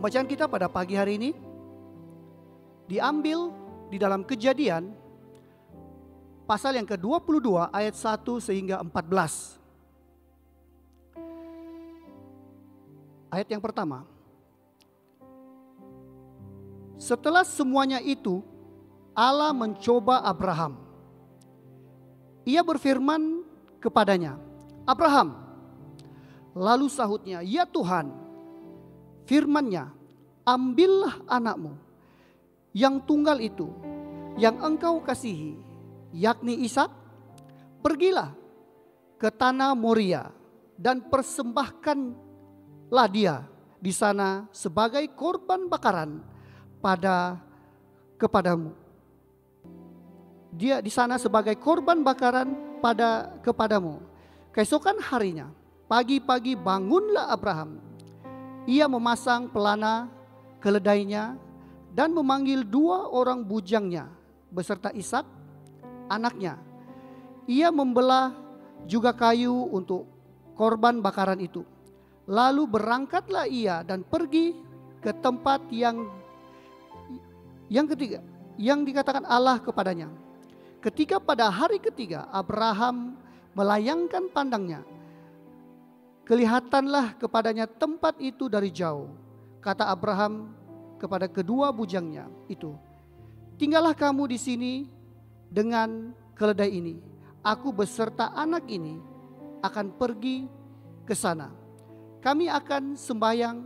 Pembacaan kita pada pagi hari ini diambil di dalam Kejadian pasal yang ke-22 ayat 1 sehingga 14. Ayat yang pertama. Setelah semuanya itu, Allah mencoba Abraham. Ia berfirman kepadanya, "Abraham." Lalu sahutnya, "Ya Tuhan." Firman-Nya, "Ambillah anakmu yang tunggal itu, yang engkau kasihi, yakni Ishak. Pergilah ke tanah Moria dan persembahkanlah dia di sana sebagai korban bakaran kepadamu. Dia di sana sebagai korban bakaran kepadamu." Keesokan harinya, pagi-pagi bangunlah Abraham. Ia memasang pelana keledainya dan memanggil 2 orang bujangnya beserta Ishak anaknya. Ia membelah juga kayu untuk korban bakaran itu. Lalu berangkatlah ia dan pergi ke tempat yang ketiga, yang dikatakan Allah kepadanya. Ketika pada hari ketiga Abraham melayangkan pandangnya, kelihatanlah kepadanya tempat itu dari jauh. Kata Abraham kepada kedua bujangnya itu, "Tinggallah kamu di sini dengan keledai ini. Aku beserta anak ini akan pergi ke sana. Kami akan sembahyang,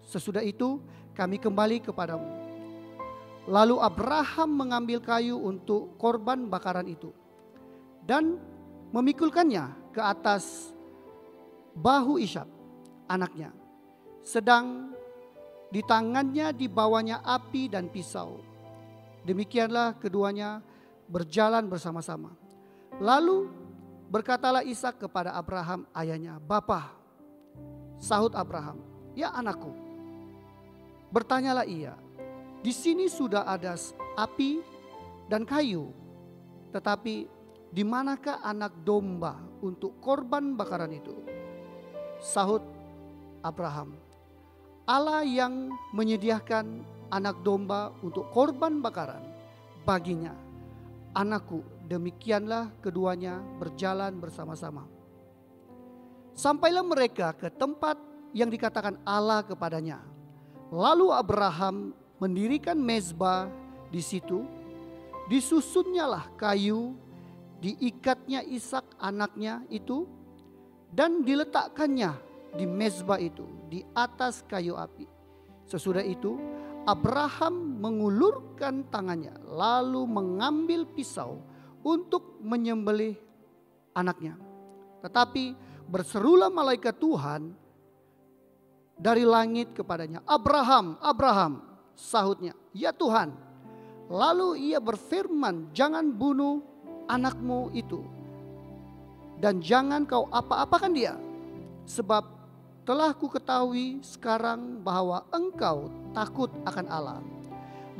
sesudah itu kami kembali kepadamu." Lalu Abraham mengambil kayu untuk korban bakaran itu dan memikulkannya ke atas bahu Ishak anaknya. Sedang di tangannya dibawanya api dan pisau. Demikianlah keduanya berjalan bersama-sama. Lalu berkatalah Ishak kepada Abraham ayahnya, "Bapa." Sahut Abraham, "Ya anakku." Bertanyalah ia, "Di sini sudah ada api dan kayu, tetapi di manakah anak domba untuk korban bakaran itu?" Sahut Abraham, "Allah yang menyediakan anak domba untuk korban bakaran baginya, anakku." Demikianlah keduanya berjalan bersama-sama. Sampailah mereka ke tempat yang dikatakan Allah kepadanya. Lalu Abraham mendirikan mezbah di situ. Disusunnyalah kayu, diikatnya Ishak anaknya itu, dan diletakkannya di mezbah itu di atas kayu api. Sesudah itu Abraham mengulurkan tangannya lalu mengambil pisau untuk menyembelih anaknya. Tetapi berserulah malaikat Tuhan dari langit kepadanya, "Abraham, Abraham." Sahutnya, "Ya Tuhan." Lalu ia berfirman, "Jangan bunuh anakmu itu, dan jangan kau apa-apakan dia. Sebab telah ku ketahui sekarang bahwa engkau takut akan Allah,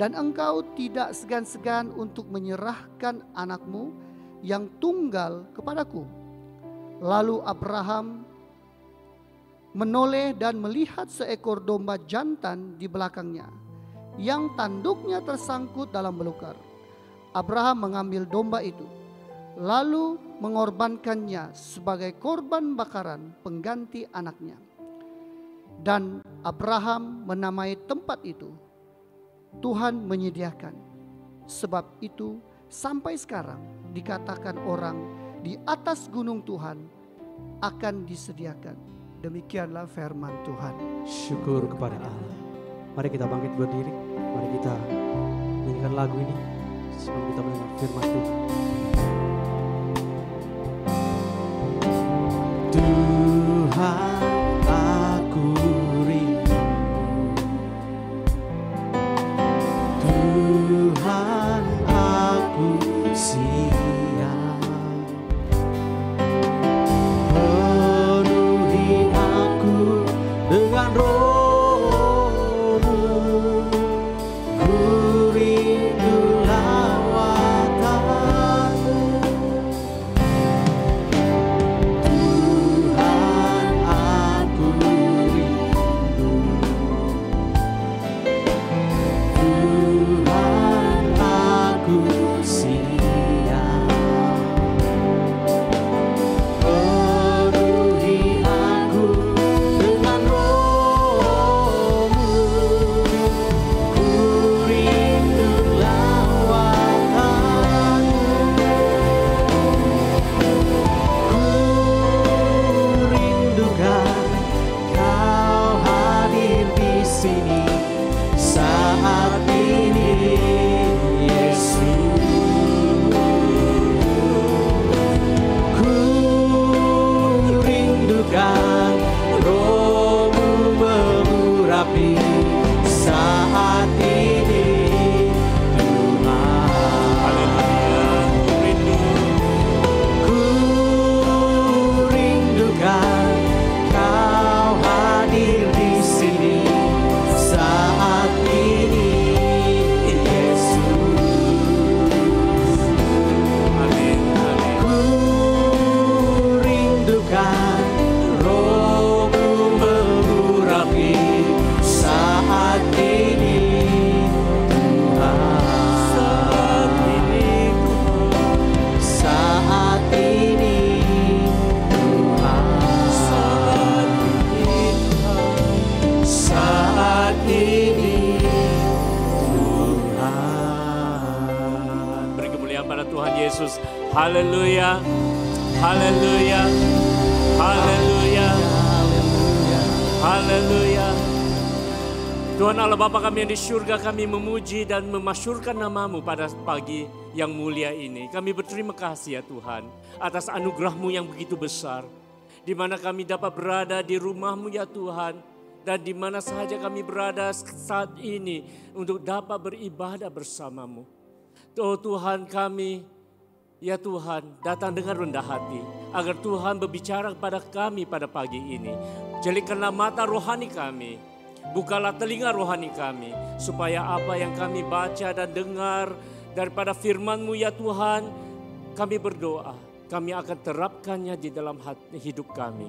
dan engkau tidak segan-segan untuk menyerahkan anakmu yang tunggal kepadaku." Lalu Abraham menoleh dan melihat seekor domba jantan di belakangnya, yang tanduknya tersangkut dalam belukar. Abraham mengambil domba itu, lalu mengorbankannya sebagai korban bakaran pengganti anaknya. Dan Abraham menamai tempat itu, "Tuhan menyediakan." Sebab itu sampai sekarang dikatakan orang, di atas gunung Tuhan akan disediakan. Demikianlah firman Tuhan. Syukur kepada Allah. Mari kita bangkit berdiri. Mari kita nyanyikan lagu ini sebelum kita mendengar firman Tuhan. Tuhan, aku rindu. Tuhan, aku siap. Penuhi aku dengan roh-Mu. Ku rindu lawatan Haleluya. Haleluya. Haleluya. Haleluya. Tuhan Allah Bapa kami yang di surga, kami memuji dan memasyurkan nama-Mu pada pagi yang mulia ini. Kami berterima kasih ya Tuhan atas anugerah-Mu yang begitu besar. Di mana kami dapat berada di rumah-Mu ya Tuhan. Dan di mana sahaja kami berada saat ini untuk dapat beribadah bersama-Mu. Oh Tuhan kami, ya Tuhan datang dengan rendah hati. Agar Tuhan berbicara kepada kami pada pagi ini. Jelikanlah mata rohani kami. Bukalah telinga rohani kami, supaya apa yang kami baca dan dengar daripada firman-Mu ya Tuhan, kami berdoa, kami akan terapkannya di dalam hidup kami.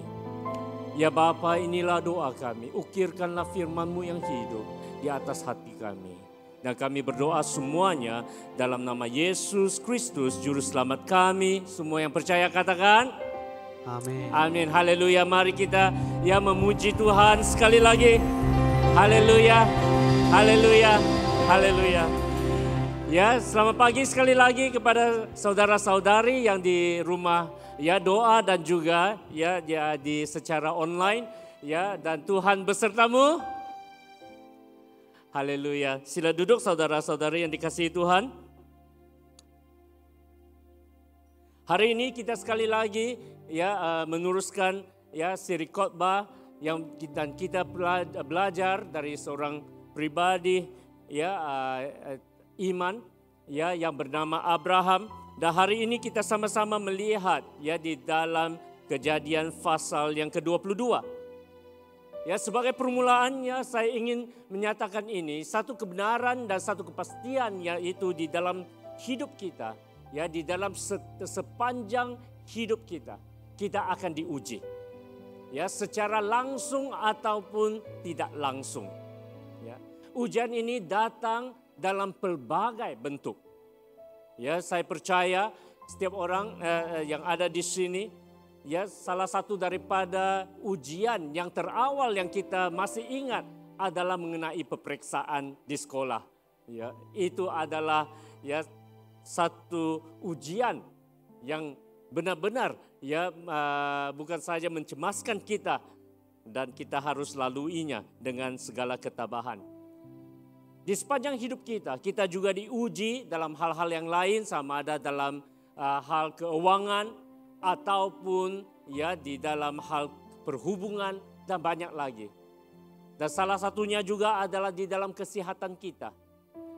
Ya Bapa, inilah doa kami, ukirkanlah firman-Mu yang hidup di atas hati kami. Dan kami berdoa semuanya dalam nama Yesus Kristus, Juru Selamat kami. Semua yang percaya katakan, Amin. amin. Haleluya, mari kita ya memuji Tuhan sekali lagi. Haleluya, haleluya, haleluya. Ya, selamat pagi sekali lagi kepada saudara-saudari yang di rumah ya, doa dan juga ya di secara online ya, dan Tuhan besertamu. Haleluya. Sila duduk saudara-saudari yang dikasihi Tuhan. Hari ini kita sekali lagi ya meneruskan ya siri khotbah yang kita belajar dari seorang pribadi ya iman ya yang bernama Abraham. Dan hari ini kita sama-sama melihat ya di dalam Kejadian pasal yang ke-22. Ya, sebagai permulaannya saya ingin menyatakan ini satu kebenaran dan satu kepastian, yaitu di dalam hidup kita, ya di dalam sepanjang hidup kita akan diuji. Ya, secara langsung ataupun tidak langsung. Ya, ujian ini datang dalam pelbagai bentuk. Ya, saya percaya setiap orang yang ada di sini, ya salah satu daripada ujian yang terawal yang kita masih ingat adalah mengenai peperiksaan di sekolah. Ya, itu adalah ya satu ujian yang benar-benar ya bukan saja mencemaskan kita, dan kita harus laluinya dengan segala ketabahan. Di sepanjang hidup kita juga diuji dalam hal-hal yang lain, sama ada dalam hal keuangan ataupun ya di dalam hal perhubungan dan banyak lagi. Dan salah satunya juga adalah di dalam kesehatan kita.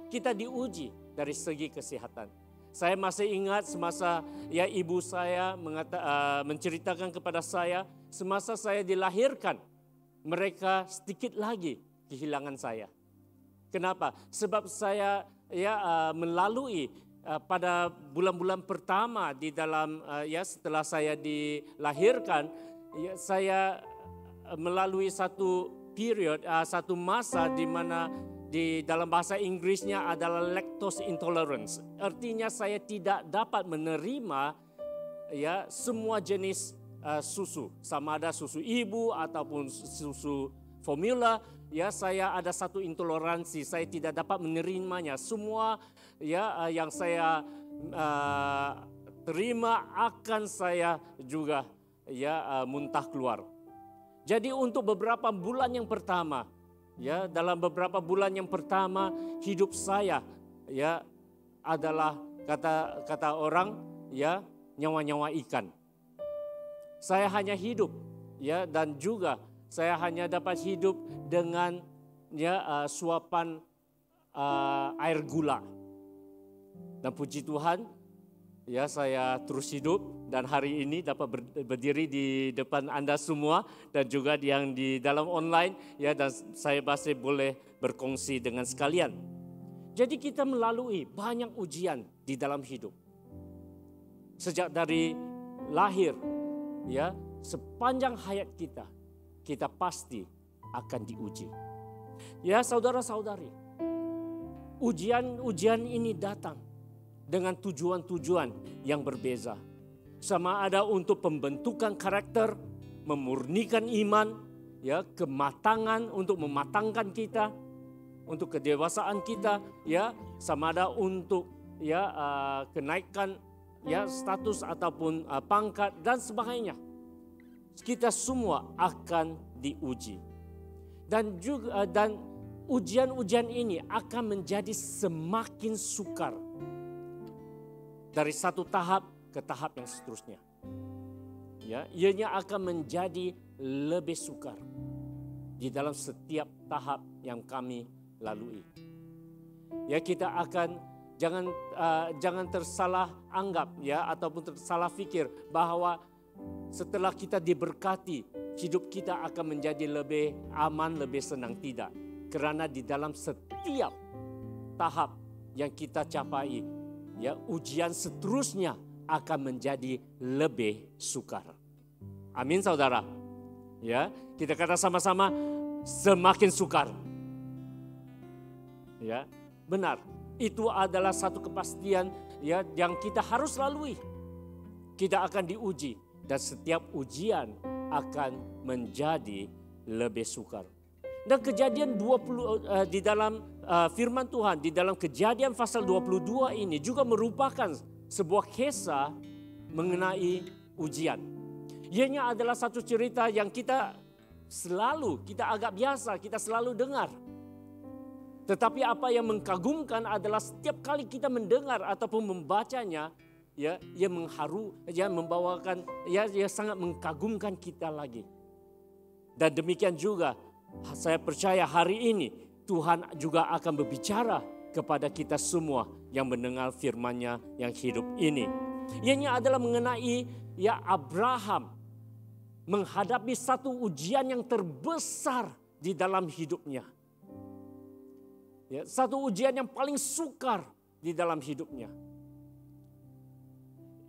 Kita diuji dari segi kesehatan. Saya masih ingat semasa ya ibu saya menceritakan kepada saya, semasa saya dilahirkan, mereka sedikit lagi kehilangan saya. Kenapa? Sebab saya ya melalui pada bulan-bulan pertama di dalam ya setelah saya dilahirkan, ya saya melalui satu period, satu masa di mana di dalam bahasa Inggrisnya adalah lactose intolerance. Artinya saya tidak dapat menerima ya semua jenis susu, sama ada susu ibu ataupun susu formula. Ya, saya ada satu intoleransi, saya tidak dapat menerimanya. Semua ya yang saya terima akan saya juga ya muntah keluar. Jadi untuk beberapa bulan yang pertama, ya dalam beberapa bulan yang pertama hidup saya ya adalah kata orang ya nyawa-nyawa ikan. Saya hanya hidup ya, dan juga saya hanya dapat hidup dengan ya suapan air gula. Dan puji Tuhan ya saya terus hidup dan hari ini dapat berdiri di depan Anda semua dan juga yang di dalam online ya, dan saya masih boleh berkongsi dengan sekalian. Jadi kita melalui banyak ujian di dalam hidup. Sejak dari lahir ya, sepanjang hayat kita pasti akan diuji. Ya saudara-saudari, ujian ini datang dengan tujuan-tujuan yang berbeza. Sama ada untuk pembentukan karakter, memurnikan iman, ya kematangan untuk mematangkan kita, untuk kedewasaan kita, ya sama ada untuk ya kenaikan ya status ataupun pangkat dan sebagainya. Kita semua akan diuji. Dan ujian-ujian ini akan menjadi semakin sukar dari satu tahap ke tahap yang seterusnya. Ya, ianya akan menjadi lebih sukar di dalam setiap tahap yang kami lalui. Ya, kita akan jangan tersalah anggap ya ataupun tersalah fikir bahwa setelah kita diberkati, hidup kita akan menjadi lebih aman, lebih senang. Tidak. Kerana di dalam setiap tahap yang kita capai, ya, ujian seterusnya akan menjadi lebih sukar. Amin, saudara. Ya, kita kata sama-sama, semakin sukar. Ya, benar. Itu adalah satu kepastian ya yang kita harus lalui. Kita akan diuji. Dan setiap ujian akan menjadi lebih sukar. Dan Kejadian 20 di dalam firman Tuhan, di dalam Kejadian pasal 22 ini juga merupakan sebuah kisah mengenai ujian. Ianya adalah satu cerita yang kita agak biasa, kita selalu dengar. Tetapi apa yang mengagumkan adalah setiap kali kita mendengar ataupun membacanya, ya, ia membawakan, ia sangat mengagumkan kita lagi. Dan demikian juga, saya percaya hari ini Tuhan juga akan berbicara kepada kita semua yang mendengar firman-Nya yang hidup ini. Ianya adalah mengenai ya Abraham menghadapi satu ujian yang terbesar di dalam hidupnya. Ya, satu ujian yang paling sukar di dalam hidupnya.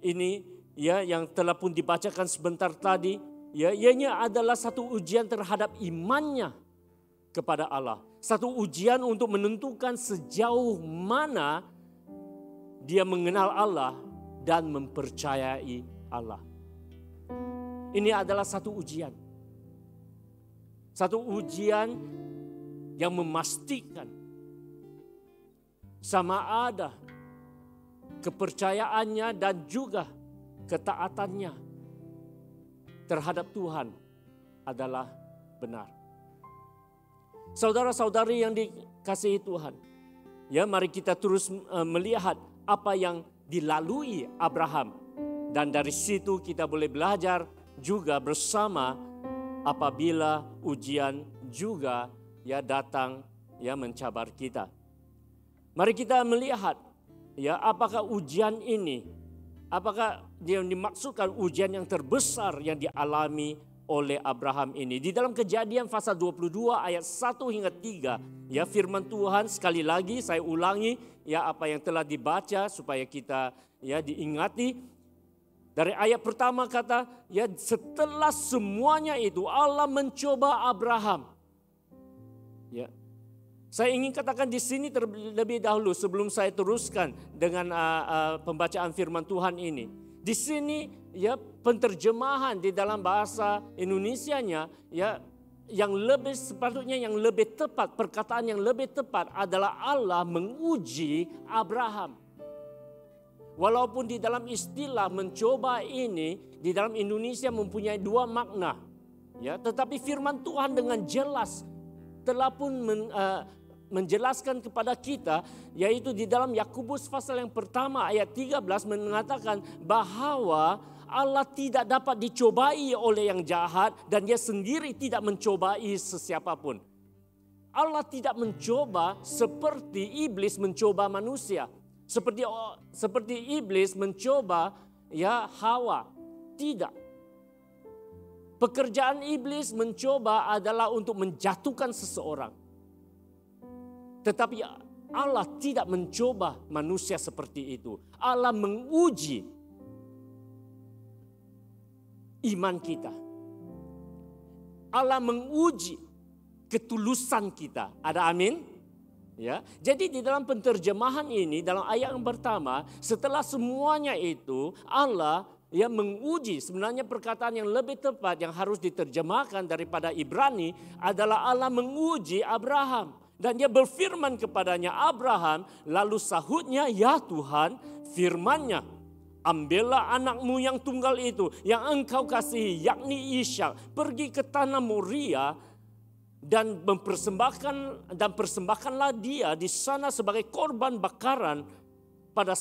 Ini ya yang telah pun dibacakan sebentar tadi, ya ianya adalah satu ujian terhadap imannya kepada Allah. Satu ujian untuk menentukan sejauh mana dia mengenal Allah dan mempercayai Allah. Ini adalah satu ujian. Satu ujian yang memastikan sama ada kepercayaannya dan juga ketaatannya terhadap Tuhan adalah benar. Saudara-saudari yang dikasihi Tuhan, ya mari kita terus melihat apa yang dilalui Abraham. Dan dari situ kita boleh belajar juga bersama apabila ujian juga ya datang ya mencabar kita. Mari kita melihat ya, apakah ujian ini, apakah yang dimaksudkan ujian yang terbesar yang dialami oleh Abraham ini. Di dalam Kejadian pasal 22 ayat 1 hingga 3, ya firman Tuhan sekali lagi saya ulangi ya apa yang telah dibaca supaya kita ya diingati. Dari ayat pertama kata, ya setelah semuanya itu Allah mencoba Abraham. Ya. Saya ingin katakan di sini terlebih dahulu sebelum saya teruskan dengan pembacaan firman Tuhan ini. Di sini ya penterjemahan di dalam bahasa Indonesianya ya yang lebih sepatutnya yang lebih tepat, perkataan yang lebih tepat adalah Allah menguji Abraham. Walaupun di dalam istilah mencoba ini di dalam Indonesia mempunyai dua makna. Ya, tetapi firman Tuhan dengan jelas telah pun menjelaskan kepada kita, yaitu di dalam Yakobus pasal yang pertama ayat 13 mengatakan bahwa Allah tidak dapat dicobai oleh yang jahat dan dia sendiri tidak mencobai sesiapapun. Allah tidak mencoba seperti iblis mencoba manusia. Seperti iblis mencoba ya Hawa. Tidak. Pekerjaan iblis mencoba adalah untuk menjatuhkan seseorang. Tetapi Allah tidak mencoba manusia seperti itu. Allah menguji iman kita. Allah menguji ketulusan kita. Ada amin? Ya. Jadi di dalam penterjemahan ini, dalam ayat yang pertama, setelah semuanya itu Allah ya menguji. Sebenarnya perkataan yang lebih tepat yang harus diterjemahkan daripada Ibrani adalah Allah menguji Abraham. Dan dia berfirman kepadanya, Abraham, lalu sahutnya, ya Tuhan, firman-Nya, ambillah anakmu yang tunggal itu, yang engkau kasihi, yakni Ishak, pergi ke tanah Moria dan persembahkanlah dia di sana sebagai korban bakaran pada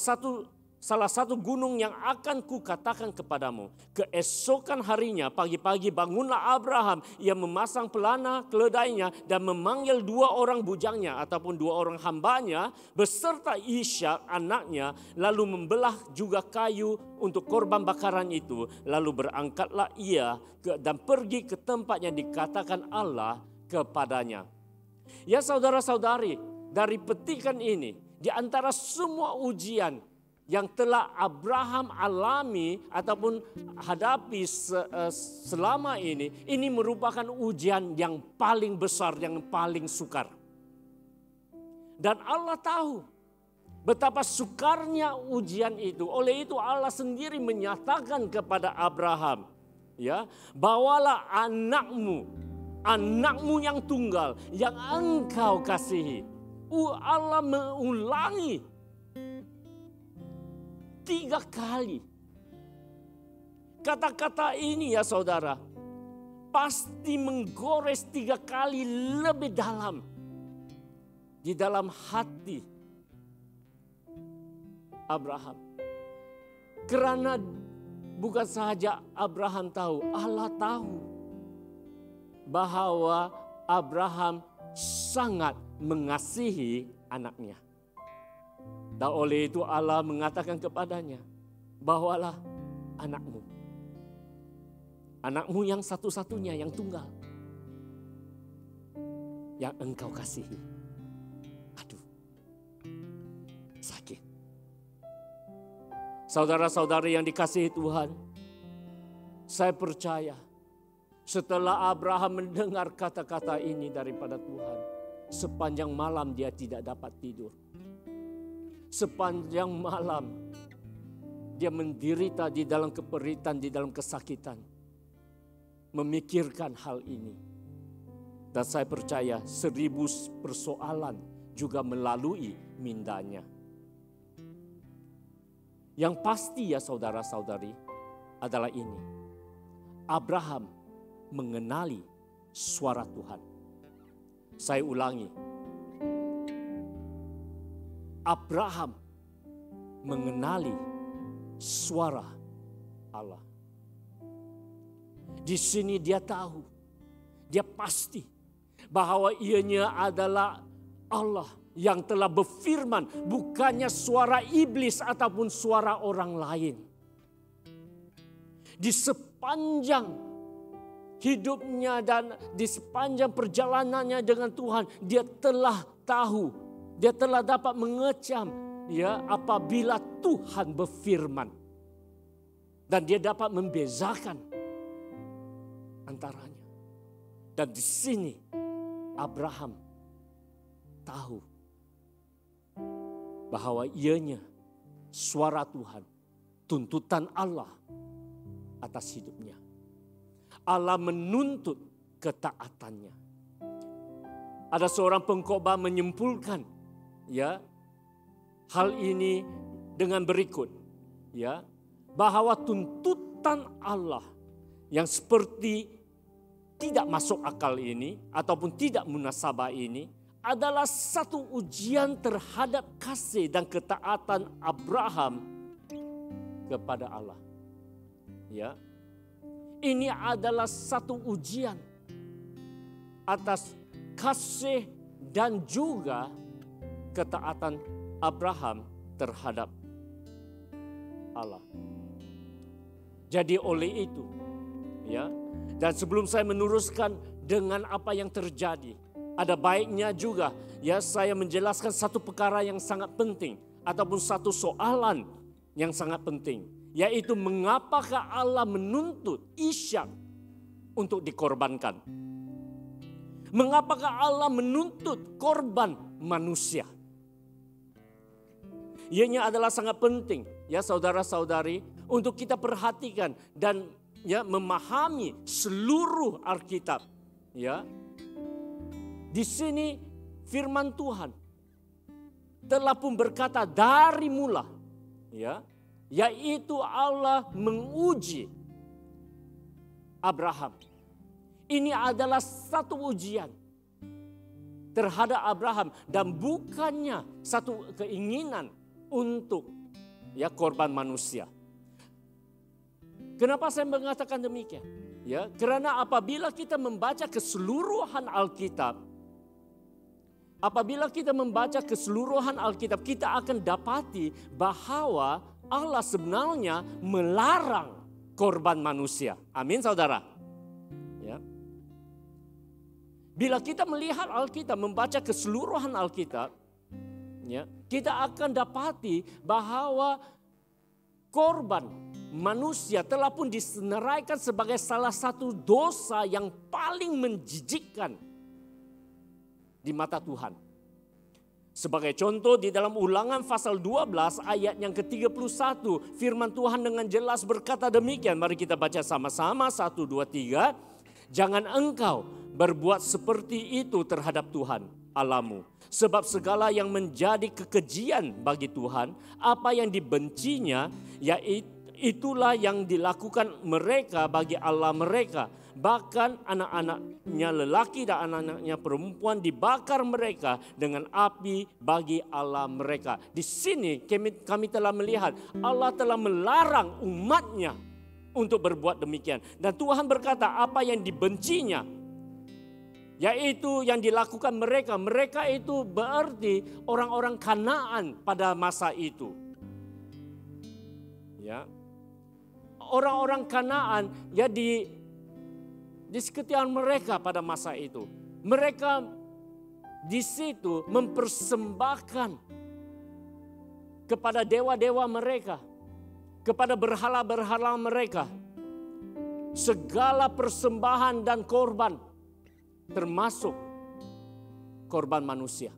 salah satu gunung yang akan kukatakan kepadamu. Keesokan harinya pagi-pagi bangunlah Abraham. Ia memasang pelana keledainya dan memanggil 2 orang bujangnya ataupun 2 orang hambanya beserta Ishak anaknya. Lalu membelah juga kayu untuk korban bakaran itu. Lalu berangkatlah ia dan pergi ke tempat yang dikatakan Allah kepadanya. Ya saudara-saudari, dari petikan ini, di antara semua ujian yang telah Abraham alami ataupun hadapi selama ini merupakan ujian yang paling besar, yang paling sukar. Dan Allah tahu betapa sukarnya ujian itu. Oleh itu Allah sendiri menyatakan kepada Abraham, ya, bawalah anakmu yang tunggal, yang engkau kasihi. Allah mengulangi 3 kali. Kata-kata ini ya saudara, pasti menggores 3 kali lebih dalam di dalam hati Abraham. Karena bukan saja Abraham tahu, Allah tahu bahwa Abraham sangat mengasihi anaknya. Dan oleh itu Allah mengatakan kepadanya, bawalah anakmu. Anakmu yang satu-satunya, yang tunggal. Yang engkau kasihi. Aduh, sakit. Saudara-saudari yang dikasihi Tuhan, saya percaya setelah Abraham mendengar kata-kata ini daripada Tuhan, sepanjang malam dia tidak dapat tidur. Sepanjang malam dia menderita di dalam keperitan, di dalam kesakitan. Memikirkan hal ini. Dan saya percaya 1000 persoalan juga melalui mindanya. Yang pasti ya saudara-saudari adalah ini. Abraham mengenali suara Tuhan. Saya ulangi. Abraham mengenali suara Allah. Di sini dia tahu, dia pasti bahwa ianya adalah Allah yang telah berfirman, bukannya suara iblis ataupun suara orang lain. Di sepanjang hidupnya dan di sepanjang perjalanannya dengan Tuhan, dia telah tahu, dia telah dapat mengecam ya apabila Tuhan berfirman. Dan dia dapat membezakan antaranya. Dan di sini Abraham tahu bahwa ianya suara Tuhan, tuntutan Allah atas hidupnya. Allah menuntut ketaatannya. Ada seorang pengkhotbah menyimpulkan ya hal ini dengan berikut, ya, bahwa tuntutan Allah yang seperti tidak masuk akal ini ataupun tidak munasabah ini adalah satu ujian terhadap kasih dan ketaatan Abraham kepada Allah. Ya. Ini adalah satu ujian atas kasih dan juga ketaatan Abraham terhadap Allah. Jadi oleh itu, ya. Dan sebelum saya meneruskan dengan apa yang terjadi, ada baiknya juga ya saya menjelaskan satu perkara yang sangat penting ataupun satu soalan yang sangat penting, yaitu mengapakah Allah menuntut Ishak untuk dikorbankan? Mengapakah Allah menuntut korban manusia? Ianya adalah sangat penting ya saudara-saudari untuk kita perhatikan dan ya memahami seluruh Alkitab. Ya. Di sini firman Tuhan telah pun berkata dari mula, ya, yaitu Allah menguji Abraham. Ini adalah satu ujian terhadap Abraham dan bukannya satu keinginan untuk korban manusia. Kenapa saya mengatakan demikian? Karena apabila kita membaca keseluruhan Alkitab, kita akan dapati bahwa Allah sebenarnya melarang korban manusia. Amin, saudara. Bila kita melihat Alkitab, membaca keseluruhan Alkitab, kita akan dapati bahwa korban manusia telah pun disenaraikan sebagai salah satu dosa yang paling menjijikkan di mata Tuhan. Sebagai contoh di dalam Ulangan pasal 12 ayat yang ke-31, firman Tuhan dengan jelas berkata demikian. Mari kita baca sama-sama, 1, 2, 3. Jangan engkau berbuat seperti itu terhadap Tuhan Allahmu. Sebab segala yang menjadi kekejian bagi Tuhan, apa yang dibencinya, itulah yang dilakukan mereka bagi Allah mereka. Bahkan anak-anaknya lelaki dan anak-anaknya perempuan dibakar mereka dengan api bagi Allah mereka. Di sini kami telah melihat Allah telah melarang umatnya untuk berbuat demikian. Dan Tuhan berkata apa yang dibencinya, yaitu yang dilakukan mereka. Mereka itu berarti orang-orang Kanaan pada masa itu. Orang-orang Kanaan di sekitar mereka pada masa itu. Mereka di situ mempersembahkan kepada dewa-dewa mereka, kepada berhala-berhala mereka, segala persembahan dan korban, termasuk korban manusia.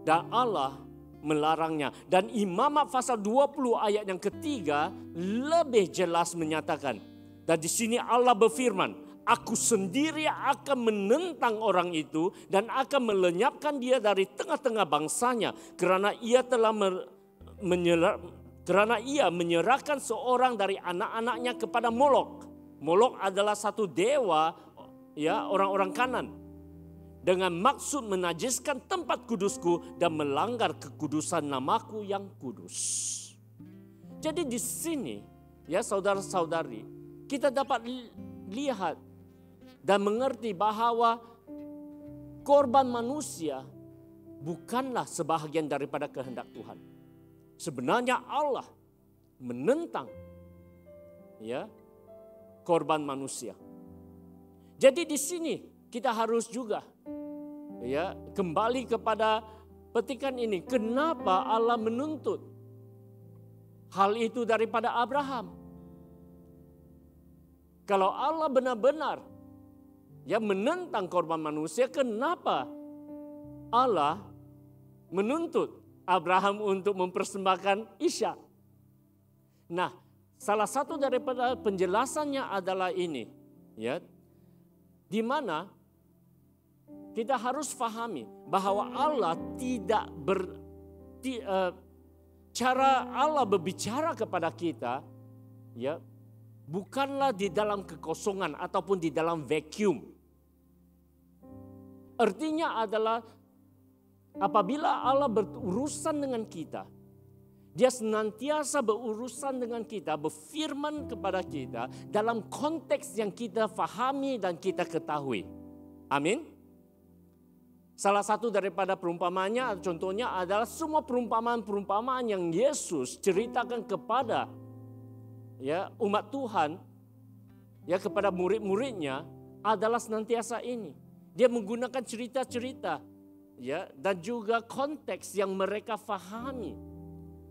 Dan Allah melarangnya. Dan Imamat pasal 20 ayat yang ketiga lebih jelas menyatakan. Dan di sini Allah berfirman, aku sendiri akan menentang orang itu dan akan melenyapkan dia dari tengah-tengah bangsanya, karena ia telah menyerahkan seorang dari anak-anaknya kepada Molok. Molok adalah satu dewa orang-orang Kanan, dengan maksud menajiskan tempat kudusku dan melanggar kekudusan namaku yang kudus. Jadi di sini saudara-saudari, kita dapat lihat dan mengerti bahwa korban manusia bukanlah sebahagian daripada kehendak Tuhan. Sebenarnya Allah menentang korban manusia. Jadi di sini kita harus juga kembali kepada petikan ini. Kenapa Allah menuntut hal itu daripada Abraham? Kalau Allah benar-benar menentang korban manusia, kenapa Allah menuntut Abraham untuk mempersembahkan Ishak? Nah, salah satu daripada penjelasannya adalah ini, di mana kita harus pahami bahwa Allah cara Allah berbicara kepada kita, bukanlah di dalam kekosongan ataupun di dalam vacuum. Artinya adalah apabila Allah berurusan dengan kita, Dia senantiasa berurusan dengan kita, berfirman kepada kita dalam konteks yang kita fahami dan kita ketahui. Amin. Salah satu daripada perumpamannya, contohnya adalah semua perumpamaan-perumpamaan yang Yesus ceritakan kepada umat Tuhan, kepada murid-muridnya adalah senantiasa ini. Dia menggunakan cerita-cerita, dan juga konteks yang mereka fahami,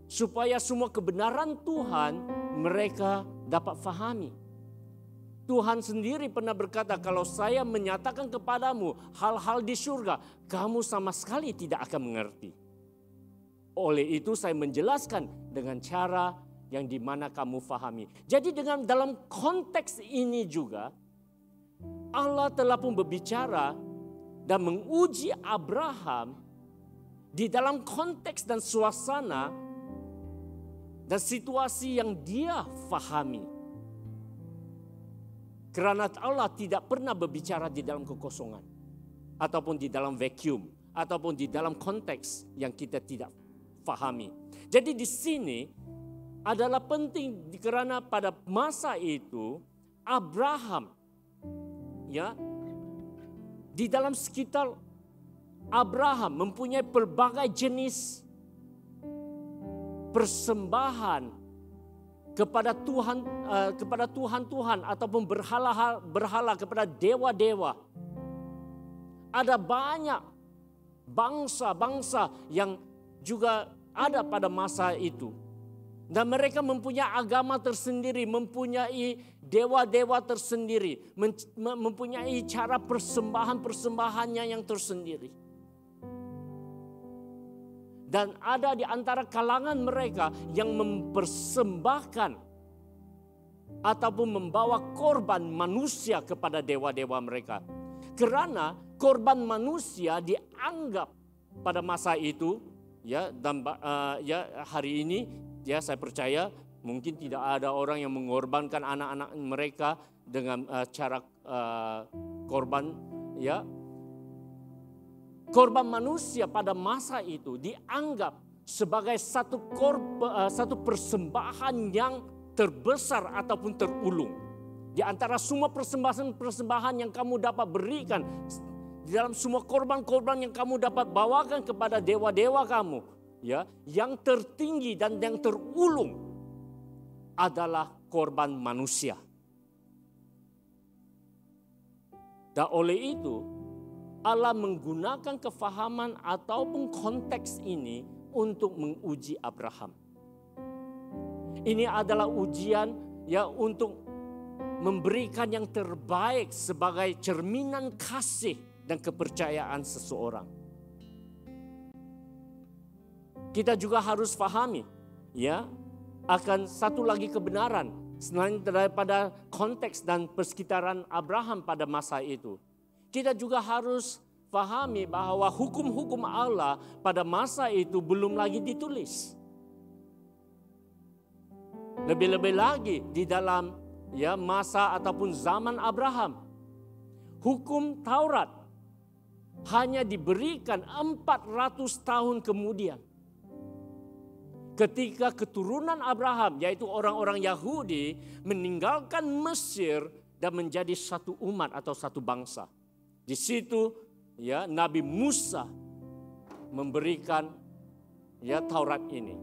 supaya semua kebenaran Tuhan mereka dapat fahami. Tuhan sendiri pernah berkata, kalau saya menyatakan kepadamu hal-hal di surga, kamu sama sekali tidak akan mengerti. Oleh itu saya menjelaskan dengan cara yang dimana kamu fahami. Jadi dalam konteks ini juga Allah telah pun berbicara dan menguji Abraham di dalam konteks dan suasana dan situasi yang dia fahami. Karena Allah tidak pernah berbicara di dalam kekosongan, ataupun di dalam vacuum, ataupun di dalam konteks yang kita tidak fahami. Jadi di sini adalah penting karena pada masa itu Abraham, ya, di dalam sekitar Abraham mempunyai berbagai jenis persembahan kepada Tuhan ataupun berhala kepada dewa-dewa. Ada banyak bangsa-bangsa yang juga ada pada masa itu. Dan mereka mempunyai agama tersendiri, mempunyai dewa-dewa tersendiri, mempunyai cara persembahan-persembahannya yang tersendiri. Dan ada di antara kalangan mereka yang mempersembahkan ataupun membawa korban manusia kepada dewa-dewa mereka. Karena korban manusia dianggap pada masa itu, ya, dan hari ini, ya, saya percaya mungkin tidak ada orang yang mengorbankan anak-anak mereka dengan cara korban, ya. Korban manusia pada masa itu dianggap sebagai satu persembahan yang terbesar ataupun terulung. Di antara semua persembahan yang kamu dapat berikan, di dalam semua korban-korban yang kamu dapat bawakan kepada dewa-dewa kamu, ya, yang tertinggi dan yang terulung adalah korban manusia. Dan oleh itu Allah menggunakan kefahaman ataupun konteks ini untuk menguji Abraham. Ini adalah ujian, ya, untuk memberikan yang terbaik sebagai cerminan kasih dan kepercayaan seseorang. Kita juga harus pahami, ya, akan satu lagi kebenaran selain daripada konteks dan persekitaran Abraham pada masa itu. Kita juga harus pahami bahwa hukum-hukum Allah pada masa itu belum lagi ditulis. Lebih-lebih lagi di dalam, ya, masa ataupun zaman Abraham, hukum Taurat hanya diberikan 400 tahun kemudian. Ketika keturunan Abraham, yaitu orang-orang Yahudi, meninggalkan Mesir dan menjadi satu umat atau satu bangsa. Di situ, ya, Nabi Musa memberikan, ya, Taurat ini.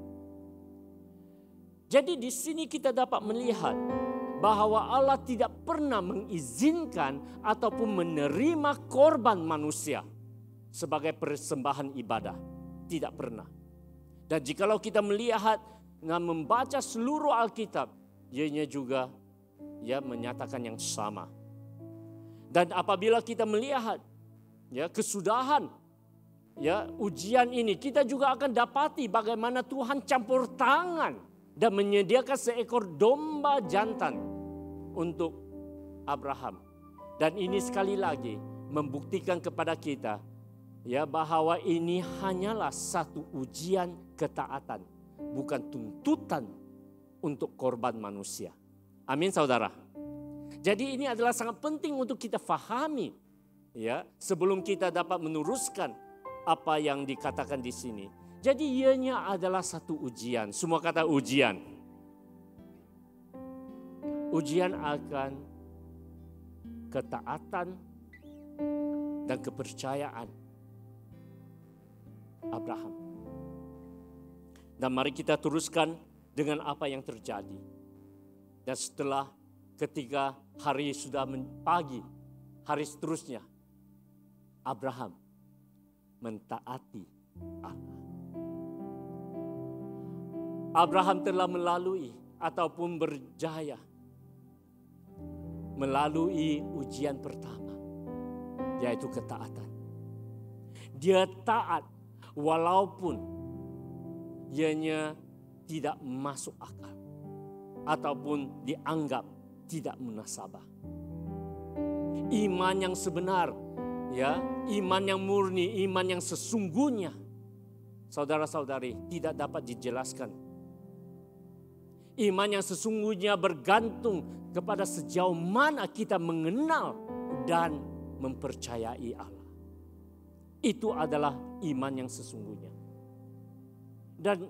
Jadi di sini kita dapat melihat bahwa Allah tidak pernah mengizinkan ataupun menerima korban manusia sebagai persembahan ibadah. Tidak pernah. Dan jikalau kita melihat dan membaca seluruh Alkitab, ianya juga, ya, menyatakan yang sama. Dan apabila kita melihat, ya, kesudahan, ya, ujian ini, kita juga akan dapati bagaimana Tuhan campur tangan dan menyediakan seekor domba jantan untuk Abraham. Dan ini sekali lagi membuktikan kepada kita, ya, bahwa ini hanyalah satu ujian ketaatan, bukan tuntutan untuk korban manusia. Amin, saudara. Jadi ini adalah sangat penting untuk kita fahami, ya, sebelum kita dapat meneruskan apa yang dikatakan di sini. Jadi ianya adalah satu ujian. Semua kata ujian. Ujian akan ketaatan dan kepercayaan Abraham. Dan mari kita teruskan dengan apa yang terjadi. Dan setelah ketika hari sudah pagi, hari seterusnya, Abraham mentaati Allah. Abraham telah melalui ataupun berjaya melalui ujian pertama, yaitu ketaatan. Dia taat walaupun ianya tidak masuk akal ataupun dianggap tidak munasabah. Iman yang sebenar, ya, iman yang murni, iman yang sesungguhnya, saudara-saudari, tidak dapat dijelaskan Iman yang sesungguhnya bergantung kepada sejauh mana kita mengenal dan mempercayai Allah. Itu adalah iman yang sesungguhnya. Dan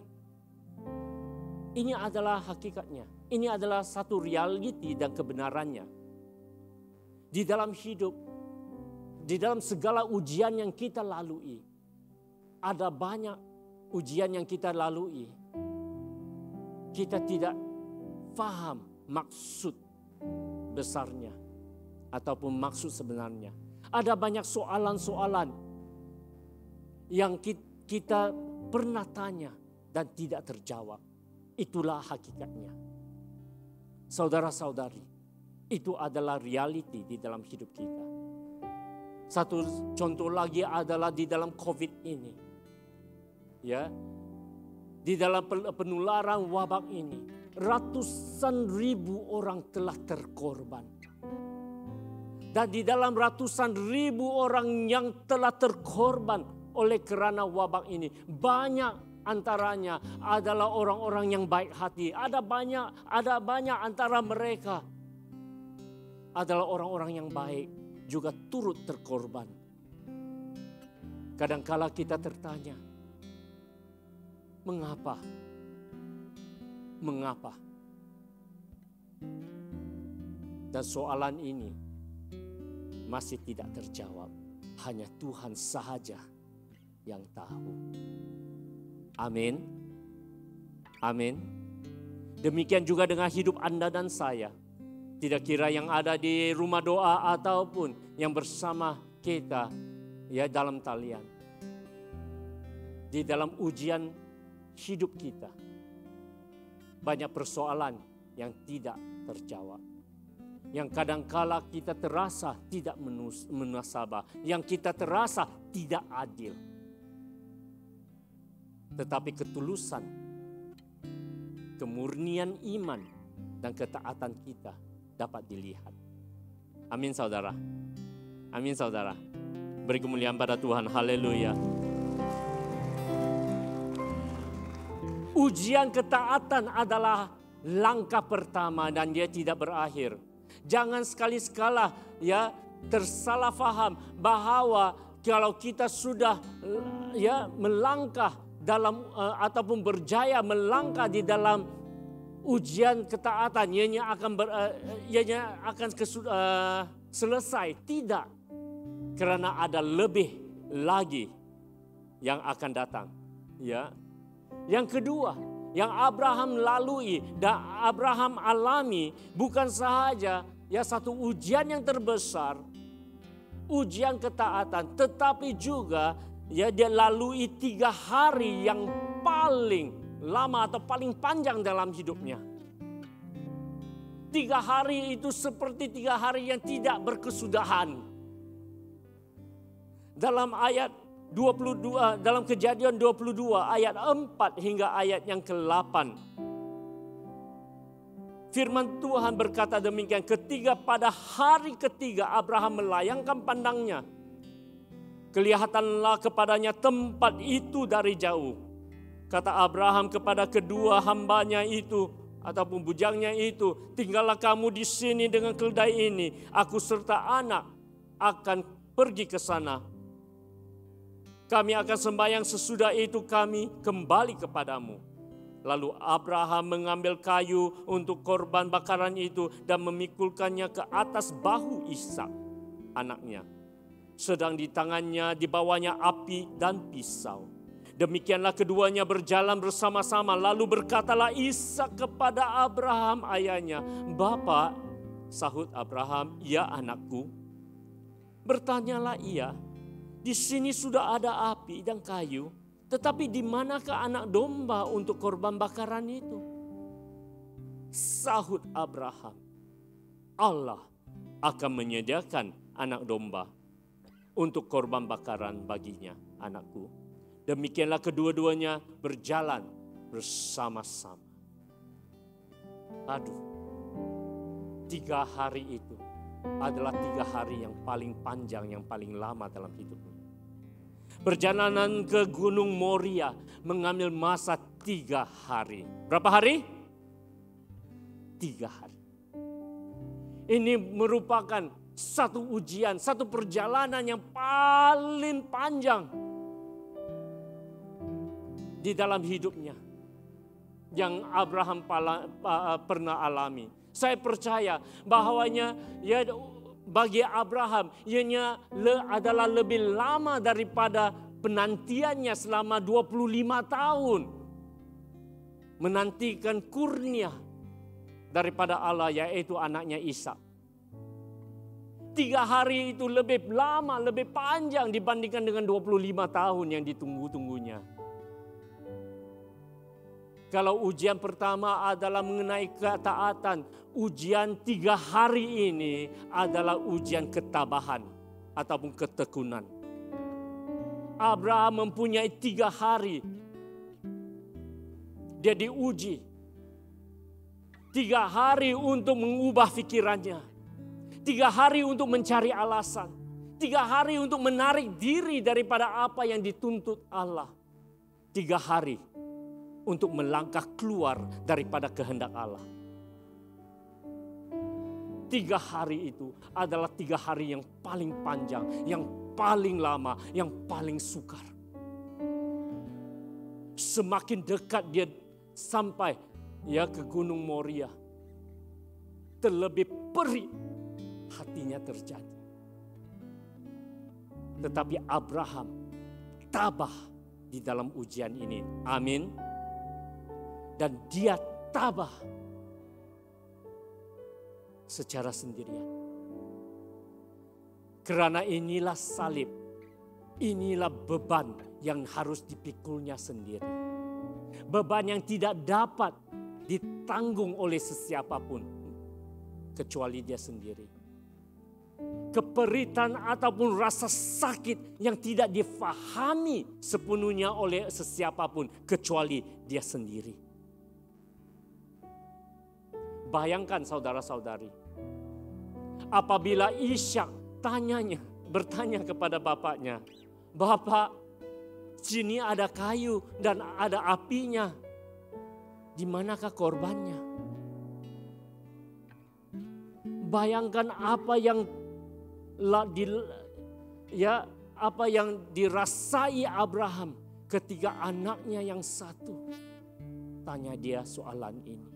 ini adalah hakikatnya. Ini adalah satu realiti dan kebenarannya. Di dalam hidup, di dalam segala ujian yang kita lalui, ada banyak ujian yang kita lalui. Kita tidak paham maksud besarnya ataupun maksud sebenarnya. Ada banyak soalan-soalan yang kita pernah tanya dan tidak terjawab. Itulah hakikatnya. Saudara-saudari, itu adalah realiti di dalam hidup kita. Satu contoh lagi adalah di dalam COVID ini. Ya. Di dalam penularan wabak ini, ratusan ribu orang telah terkorban. Dan di dalam ratusan ribu orang yang telah terkorban oleh kerana wabak ini, banyak antaranya adalah orang-orang yang baik hati. Ada banyak antara mereka adalah orang-orang yang baik juga turut terkorban. Kadangkala kita tertanya, mengapa? Mengapa? Dan soalan ini masih tidak terjawab. Hanya Tuhan sahaja yang tahu. Amin. Amin. Demikian juga dengan hidup Anda dan saya. Tidak kira yang ada di rumah doa ataupun yang bersama kita ya dalam talian. Di dalam ujian hidup kita, banyak persoalan yang tidak terjawab. Yang kadangkala kita terasa tidak munasabah, yang kita terasa tidak adil. Tetapi ketulusan, kemurnian iman dan ketaatan kita dapat dilihat. Amin saudara. Amin saudara. Beri kemuliaan pada Tuhan. Haleluya. Ujian ketaatan adalah langkah pertama dan dia tidak berakhir. Jangan sekali-sekala ya tersalah faham bahwa kalau kita sudah ya melangkah dalam ataupun berjaya melangkah di dalam ujian ketaatan, ianya akan selesai. Tidak, karena ada lebih lagi yang akan datang. Ya. Yang kedua, yang Abraham lalui dan Abraham alami bukan sahaja ya satu ujian yang terbesar, ujian ketaatan, tetapi juga ya dia lalui 3 hari yang paling lama atau paling panjang dalam hidupnya. 3 hari itu seperti 3 hari yang tidak berkesudahan. Dalam ayat 22, dalam Kejadian 22 ayat 4 hingga ayat yang ke-8. Firman Tuhan berkata demikian, pada hari ketiga Abraham melayangkan pandangnya. Kelihatanlah kepadanya tempat itu dari jauh. Kata Abraham kepada kedua hambanya itu ataupun bujangnya itu, tinggallah kamu di sini dengan keledai ini. Aku serta anak akan pergi ke sana. Kami akan sembahyang, sesudah itu kami kembali kepadamu. Lalu Abraham mengambil kayu untuk korban bakaran itu dan memikulkannya ke atas bahu Ishak, anaknya. Sedang di tangannya dibawanya api dan pisau. Demikianlah keduanya berjalan bersama-sama. Lalu berkatalah Ishak kepada Abraham ayahnya, "Bapa," sahut Abraham, "Ya anakku." Bertanyalah ia, "Di sini sudah ada api dan kayu, tetapi di manakah anak domba untuk korban bakaran itu?" Sahut Abraham, "Allah akan menyediakan anak domba untuk korban bakaran baginya, anakku." Demikianlah kedua-duanya berjalan bersama-sama. Aduh, 3 hari itu adalah 3 hari yang paling panjang, yang paling lama dalam hidupnya. Perjalanan ke Gunung Moria mengambil masa 3 hari. Berapa hari? 3 hari. Ini merupakan satu ujian, satu perjalanan yang paling panjang di dalam hidupnya yang Abraham pernah alami. Saya percaya bahwanya bagi Abraham ianya adalah lebih lama daripada penantiannya selama 25 tahun. Menantikan kurnia daripada Allah, yaitu anaknya Ishak. 3 hari itu lebih lama, lebih panjang dibandingkan dengan 25 tahun yang ditunggu-tunggunya. Kalau ujian pertama adalah mengenai ketaatan, ujian 3 hari ini adalah ujian ketabahan ataupun ketekunan. Abraham mempunyai 3 hari. Dia diuji. 3 hari untuk mengubah pikirannya. 3 hari untuk mencari alasan. 3 hari untuk menarik diri daripada apa yang dituntut Allah. 3 hari untuk melangkah keluar daripada kehendak Allah. 3 hari itu adalah 3 hari yang paling panjang, yang paling lama, yang paling sukar. Semakin dekat dia sampai ke Gunung Moria, terlebih perih hatinya terjadi. Tetapi Abraham tabah di dalam ujian ini. Amin. Dan dia tabah secara sendirian. Karena inilah salib, inilah beban yang harus dipikulnya sendiri. Beban yang tidak dapat ditanggung oleh sesiapapun kecuali dia sendiri. Keperitan ataupun rasa sakit yang tidak difahami sepenuhnya oleh sesiapapun kecuali dia sendiri. Bayangkan saudara-saudari, apabila Ishak bertanya kepada bapaknya, "Bapak, sini ada kayu dan ada apinya, di manakah korbannya?" Bayangkan apa yang dirasai Abraham ketika anaknya yang satu tanya dia soalan ini.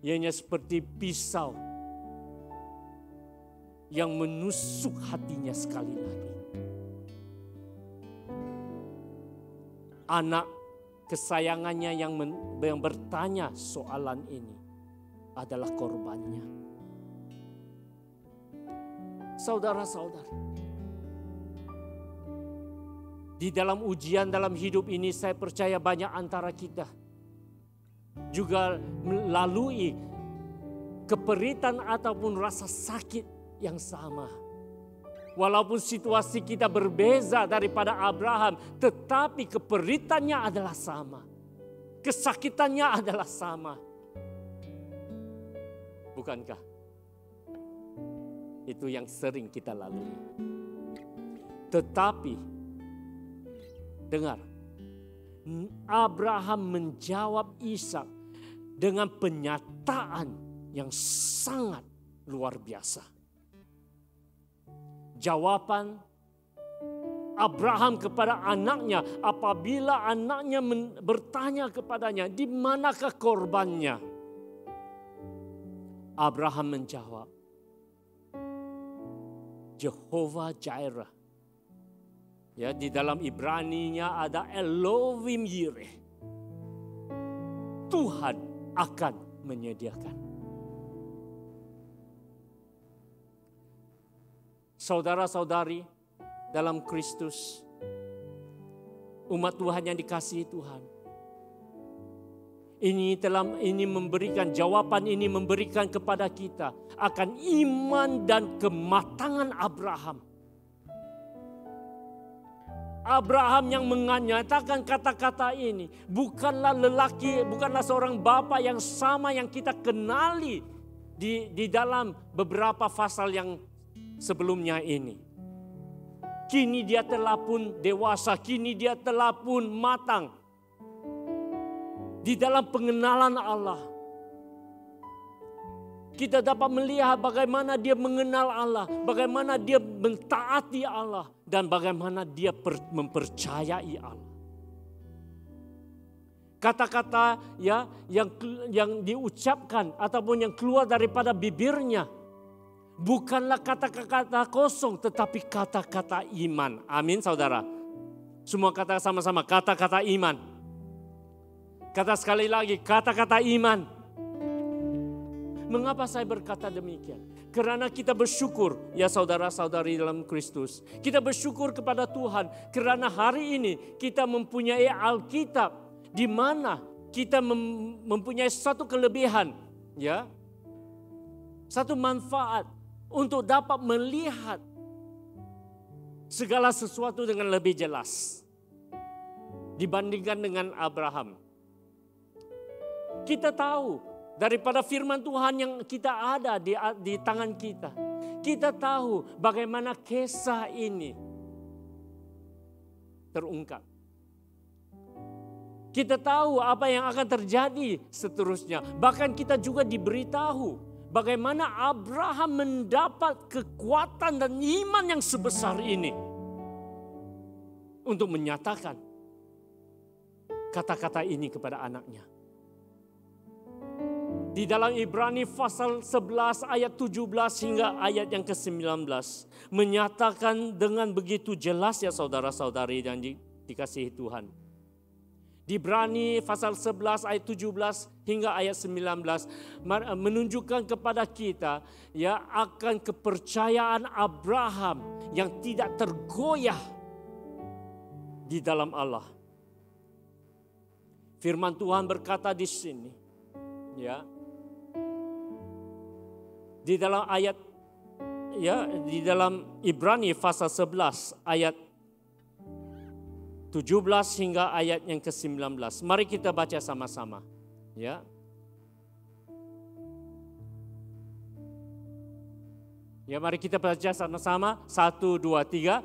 Ianya seperti pisau yang menusuk hatinya sekali lagi. Anak kesayangannya yang bertanya soalan ini adalah korbannya. Saudara-saudara, di dalam ujian dalam hidup ini saya percaya banyak antara kita juga melalui keperitan ataupun rasa sakit yang sama. Walaupun situasi kita berbeza daripada Abraham, tetapi keperitannya adalah sama. Kesakitannya adalah sama. Bukankah? Itu yang sering kita lalui. Tetapi, dengar, Abraham menjawab Ishak dengan penyataan yang sangat luar biasa. Jawaban Abraham kepada anaknya apabila anaknya bertanya kepadanya, "Di manakah korbannya?" Abraham menjawab, "Jehovah Jireh." Ya, di dalam Ibrani-nya ada Elohim Yireh. Tuhan akan menyediakan. Saudara-saudari dalam Kristus, umat Tuhan yang dikasihi Tuhan. Ini memberikan jawaban, ini memberikan kepada kita akan iman dan kematangan Abraham. Abraham yang menyatakan kata-kata ini bukanlah seorang bapa yang sama yang kita kenali di dalam beberapa pasal yang sebelumnya ini. Kini dia telah pun dewasa, kini dia telah pun matang di dalam pengenalan Allah. Kita dapat melihat bagaimana dia mengenal Allah, bagaimana dia mentaati Allah, dan bagaimana dia mempercayai Allah. Kata-kata ya yang diucapkan ataupun yang keluar daripada bibirnya bukanlah kata-kata kosong, tetapi kata-kata iman. Amin, saudara. Semua kata sama-sama, kata-kata iman. Kata sekali lagi, kata-kata iman. Mengapa saya berkata demikian? Karena kita bersyukur, ya saudara-saudari dalam Kristus. Kita bersyukur kepada Tuhan karena hari ini kita mempunyai Alkitab di mana kita mempunyai satu kelebihan, ya, satu manfaat untuk dapat melihat segala sesuatu dengan lebih jelas dibandingkan dengan Abraham. Kita tahu daripada firman Tuhan yang kita ada di tangan kita. Kita tahu bagaimana kisah ini terungkap. Kita tahu apa yang akan terjadi seterusnya. Bahkan kita juga diberitahu bagaimana Abraham mendapat kekuatan dan iman yang sebesar ini untuk menyatakan kata-kata ini kepada anaknya. Di dalam Ibrani pasal 11 ayat 17 hingga ayat yang ke-19. Menyatakan dengan begitu jelas ya saudara-saudari yang dikasihi Tuhan. Di Ibrani pasal 11 ayat 17 hingga ayat 19. Menunjukkan kepada kita ya akan kepercayaan Abraham yang tidak tergoyah di dalam Allah. Firman Tuhan berkata di sini. Ya. Di dalam ayat di dalam Ibrani pasal 11 ayat 17 hingga ayat yang ke-19. Mari kita baca sama-sama, ya. Ya, mari kita baca sama-sama. 1 2 3.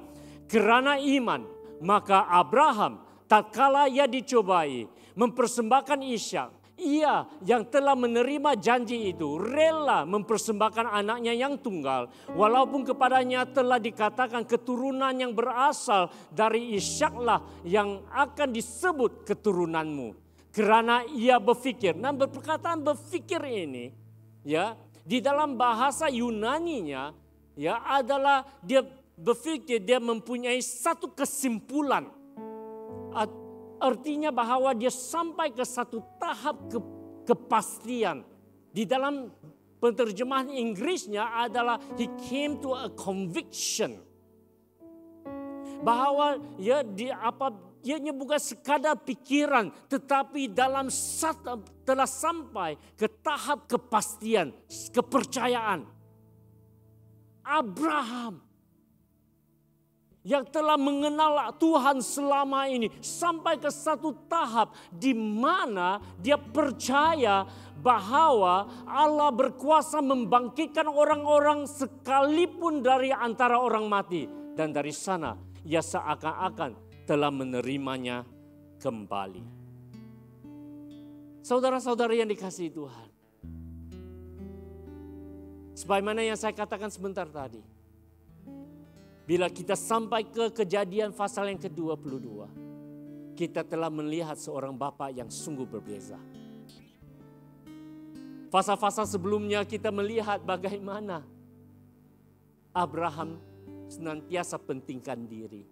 Kerana iman, maka Abraham tatkala ia dicobai mempersembahkan Ishak, ia yang telah menerima janji itu rela mempersembahkan anaknya yang tunggal. Walaupun kepadanya telah dikatakan keturunan yang berasal dari Ishaklah yang akan disebut keturunanmu. Kerana ia berfikir. Nah, perkataan berfikir ini ya di dalam bahasa Yunaninya ya adalah dia berfikir, dia mempunyai satu kesimpulan. Artinya bahwa dia sampai ke satu tahap kepastian. Di dalam penerjemahan Inggrisnya adalah he came to a conviction. Bahwa ianya bukan sekadar pikiran, tetapi telah sampai ke tahap kepastian, kepercayaan. Abraham yang telah mengenal Tuhan selama ini sampai ke satu tahap di mana dia percaya bahwa Allah berkuasa membangkitkan orang-orang sekalipun dari antara orang mati, dan dari sana ia seakan-akan telah menerimanya kembali. Saudara-saudara yang dikasihi Tuhan, sebagaimana yang saya katakan sebentar tadi, bila kita sampai ke Kejadian pasal yang ke-22, kita telah melihat seorang bapa yang sungguh berbeza. Fasa-fasa sebelumnya kita melihat bagaimana Abraham senantiasa pentingkan diri,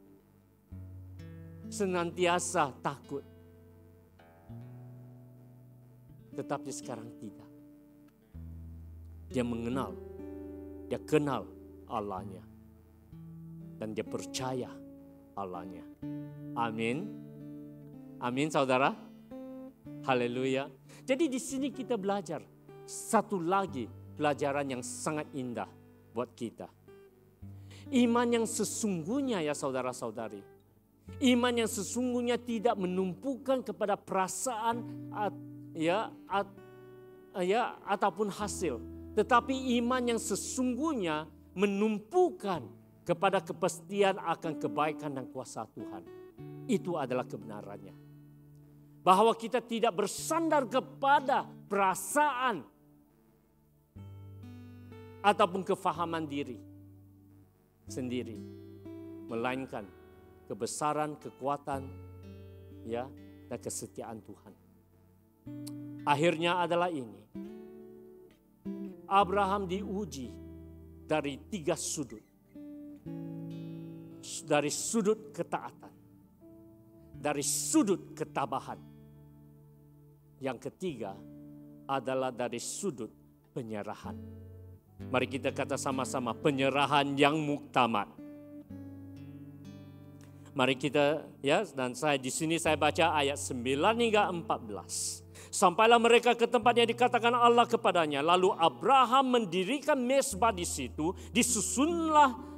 senantiasa takut. Tetapi sekarang tidak. Dia mengenal, dia kenal Allahnya. Dan dia percaya Allahnya. Amin. Amin saudara. Haleluya. Jadi di sini kita belajar satu lagi pelajaran yang sangat indah buat kita. Iman yang sesungguhnya ya saudara-saudari. Iman yang sesungguhnya tidak menumpukan kepada perasaan ataupun hasil. Tetapi iman yang sesungguhnya menumpukan kepada kepastian akan kebaikan dan kuasa Tuhan. Itu adalah kebenarannya. Bahwa kita tidak bersandar kepada perasaan. ataupun kefahaman diri sendiri, melainkan kebesaran, kekuatan, ya, dan kesetiaan Tuhan. Akhirnya adalah ini. Abraham diuji dari 3 sudut. Dari sudut ketaatan, dari sudut ketabahan. Yang ketiga adalah dari sudut penyerahan. Mari kita kata sama-sama, penyerahan yang muktamad. Mari kita, ya, dan di sini saya baca ayat 9 hingga 14. Sampailah mereka ke tempat yang dikatakan Allah kepadanya. Lalu Abraham mendirikan mezbah di situ,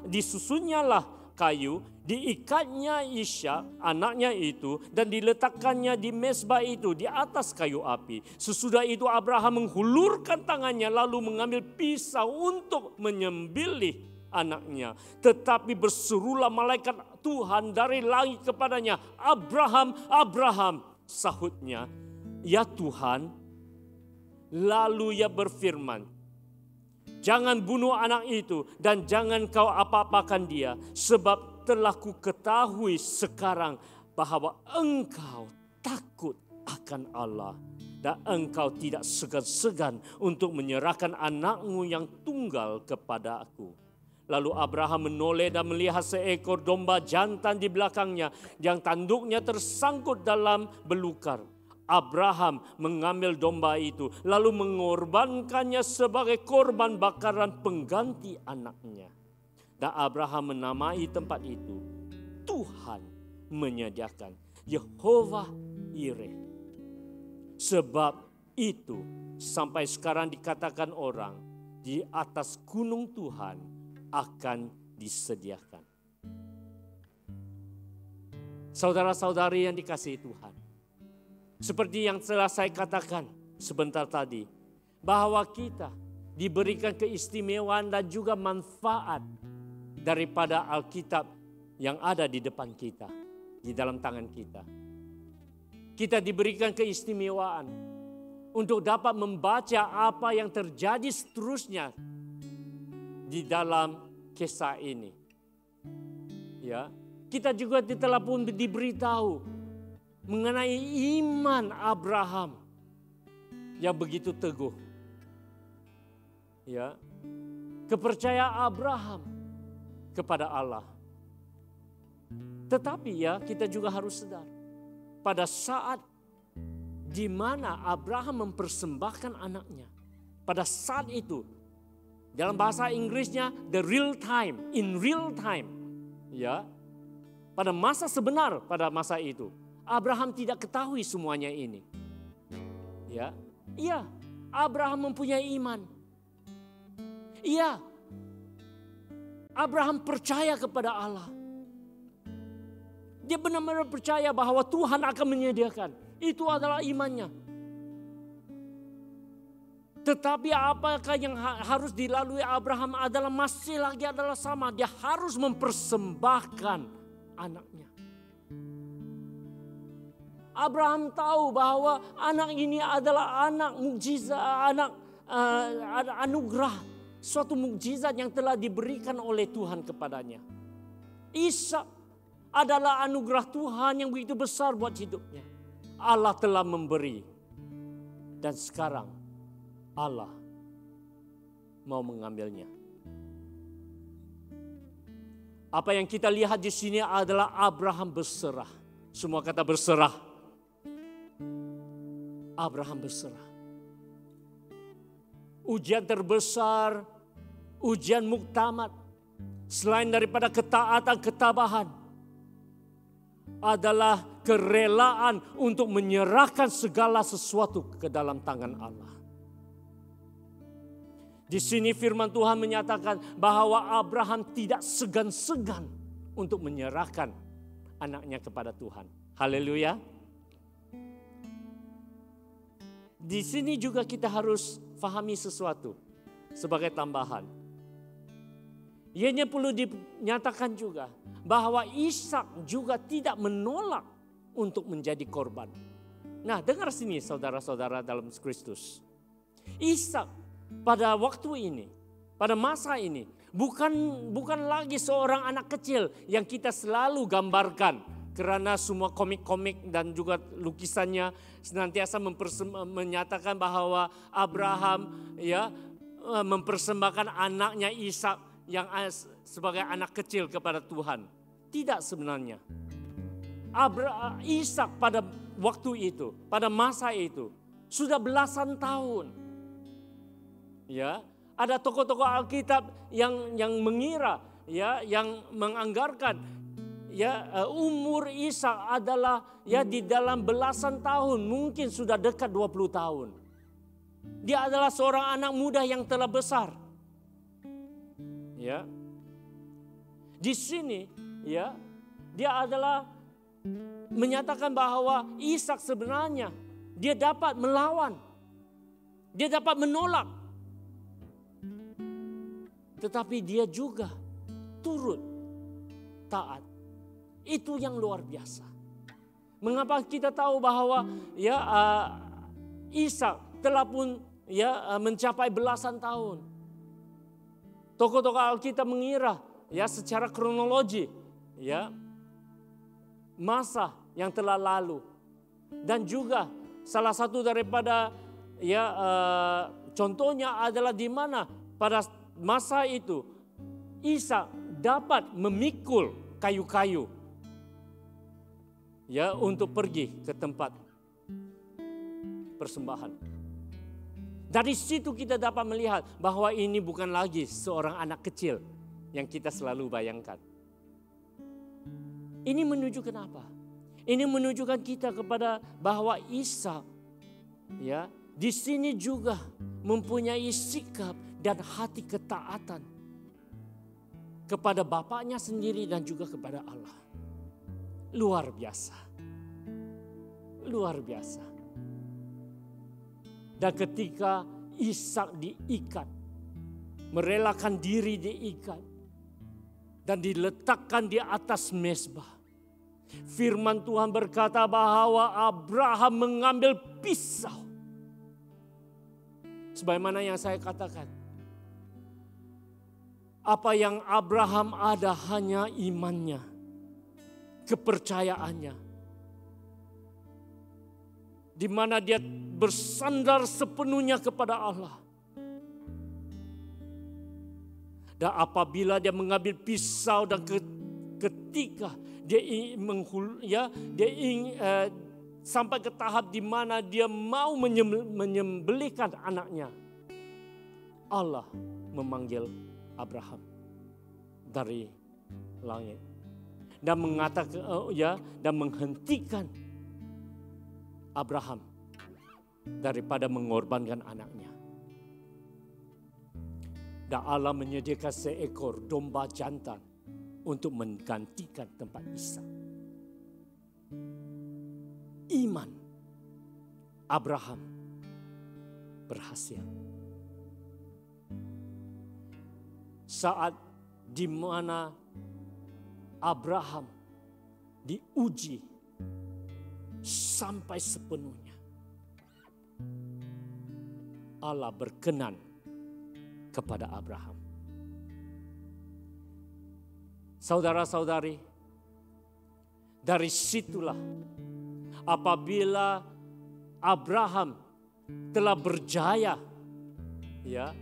disusunnyalah kayu, diikatnya Ishak anaknya itu, dan diletakkannya di mezbah itu di atas kayu api. Sesudah itu Abraham menghulurkan tangannya lalu mengambil pisau untuk menyembelih anaknya. Tetapi berserulah malaikat Tuhan dari langit kepadanya, "Abraham, Abraham," sahutnya, "Ya Tuhan." Lalu ia berfirman, "Jangan bunuh anak itu dan jangan kau apa-apakan dia, sebab telah ku ketahui sekarang bahwa engkau takut akan Allah dan engkau tidak segan-segan untuk menyerahkan anakmu yang tunggal kepada aku." Lalu Abraham menoleh dan melihat seekor domba jantan di belakangnya yang tanduknya tersangkut dalam belukar. Abraham mengambil domba itu lalu mengorbankannya sebagai korban bakaran pengganti anaknya. Dan Abraham menamai tempat itu Tuhan menyediakan, Yehova Yireh. Sebab itu sampai sekarang dikatakan orang, di atas gunung Tuhan akan disediakan. Saudara-saudari yang dikasihi Tuhan, seperti yang telah saya katakan sebentar tadi, bahwa kita diberikan keistimewaan dan juga manfaat daripada Alkitab yang ada di depan kita, di dalam tangan kita. Kita diberikan keistimewaan untuk dapat membaca apa yang terjadi seterusnya di dalam kisah ini. Ya, kita juga telah pun diberitahu mengenai iman Abraham yang begitu teguh. Ya, kepercayaan Abraham kepada Allah. Tetapi ya, kita juga harus sadar pada saat di mana Abraham mempersembahkan anaknya, pada saat itu dalam bahasa Inggrisnya the real time, in real time. Ya. Pada masa sebenar, pada masa itu Abraham tidak ketahui semuanya ini. Ya. Iya, Abraham mempunyai iman. Iya. Abraham percaya kepada Allah. Dia benar-benar percaya bahwa Tuhan akan menyediakan. Itu adalah imannya. Tetapi apakah yang harus dilalui Abraham adalah masih lagi adalah sama. Dia harus mempersembahkan anaknya. Abraham tahu bahwa anak ini adalah anak mukjizat, anak anugerah. Suatu mukjizat yang telah diberikan oleh Tuhan kepadanya. Ishak adalah anugerah Tuhan yang begitu besar buat hidupnya. Allah telah memberi. Dan sekarang Allah mau mengambilnya. Apa yang kita lihat di sini adalah Abraham berserah. Semua kata berserah. Abraham berserah. Ujian terbesar, ujian muktamad, selain daripada ketaatan, ketabahan, adalah kerelaan untuk menyerahkan segala sesuatu ke dalam tangan Allah. Di sini firman Tuhan menyatakan bahwa Abraham tidak segan-segan untuk menyerahkan anaknya kepada Tuhan. Haleluya. Di sini juga kita harus fahami sesuatu sebagai tambahan. Ianya perlu dinyatakan juga bahwa Ishak juga tidak menolak untuk menjadi korban. Nah, dengar sini saudara-saudara dalam Kristus. Ishak pada waktu ini, pada masa ini bukan lagi seorang anak kecil yang kita selalu gambarkan, karena semua komik-komik dan juga lukisannya senantiasa menyatakan bahwa Abraham ya mempersembahkan anaknya Ishak yang sebagai anak kecil kepada Tuhan. Tidak sebenarnya. Ishak pada waktu itu, pada masa itu sudah belasan tahun. Ya, ada tokoh-tokoh Alkitab yang mengira, ya, yang menganggarkan, ya, umur Ishak adalah ya di dalam belasan tahun, mungkin sudah dekat 20 tahun. Dia adalah seorang anak muda yang telah besar. Ya. Di sini, ya, dia adalah menyatakan bahwa Ishak sebenarnya dia dapat melawan, dia dapat menolak, tetapi dia juga turut taat. Itu yang luar biasa. Mengapa kita tahu bahwa ya Ishak telah pun ya mencapai belasan tahun? Tokoh-tokoh Alkitab mengira ya secara kronologi ya masa yang telah lalu, dan juga salah satu daripada ya contohnya adalah di mana pada masa itu Ishak dapat memikul kayu-kayu ya untuk pergi ke tempat persembahan. Dari situ kita dapat melihat bahwa ini bukan lagi seorang anak kecil yang kita selalu bayangkan. Ini menunjukkan apa? Ini menunjukkan kita kepada bahwa Ishak ya di sini juga mempunyai sikap dan hati ketaatan kepada bapaknya sendiri dan juga kepada Allah. Luar biasa. Luar biasa. Dan ketika Ishak diikat, merelakan diri diikat dan diletakkan di atas mezbah, firman Tuhan berkata bahwa Abraham mengambil pisau. Sebagaimana yang saya katakan, apa yang Abraham ada hanya imannya, kepercayaannya, di mana dia bersandar sepenuhnya kepada Allah. Dan apabila dia mengambil pisau dan ketika dia sampai ke tahap di mana dia mau menyembelihkan anaknya, Allah memanggil Abraham dari langit dan mengatakan dan menghentikan Abraham daripada mengorbankan anaknya. Dan Allah menyediakan seekor domba jantan untuk menggantikan tempat Ishak. Iman Abraham berhasil. Saat di mana Abraham diuji sampai sepenuhnya, Allah berkenan kepada Abraham. Saudara-saudari, dari situlah apabila Abraham telah berjaya ya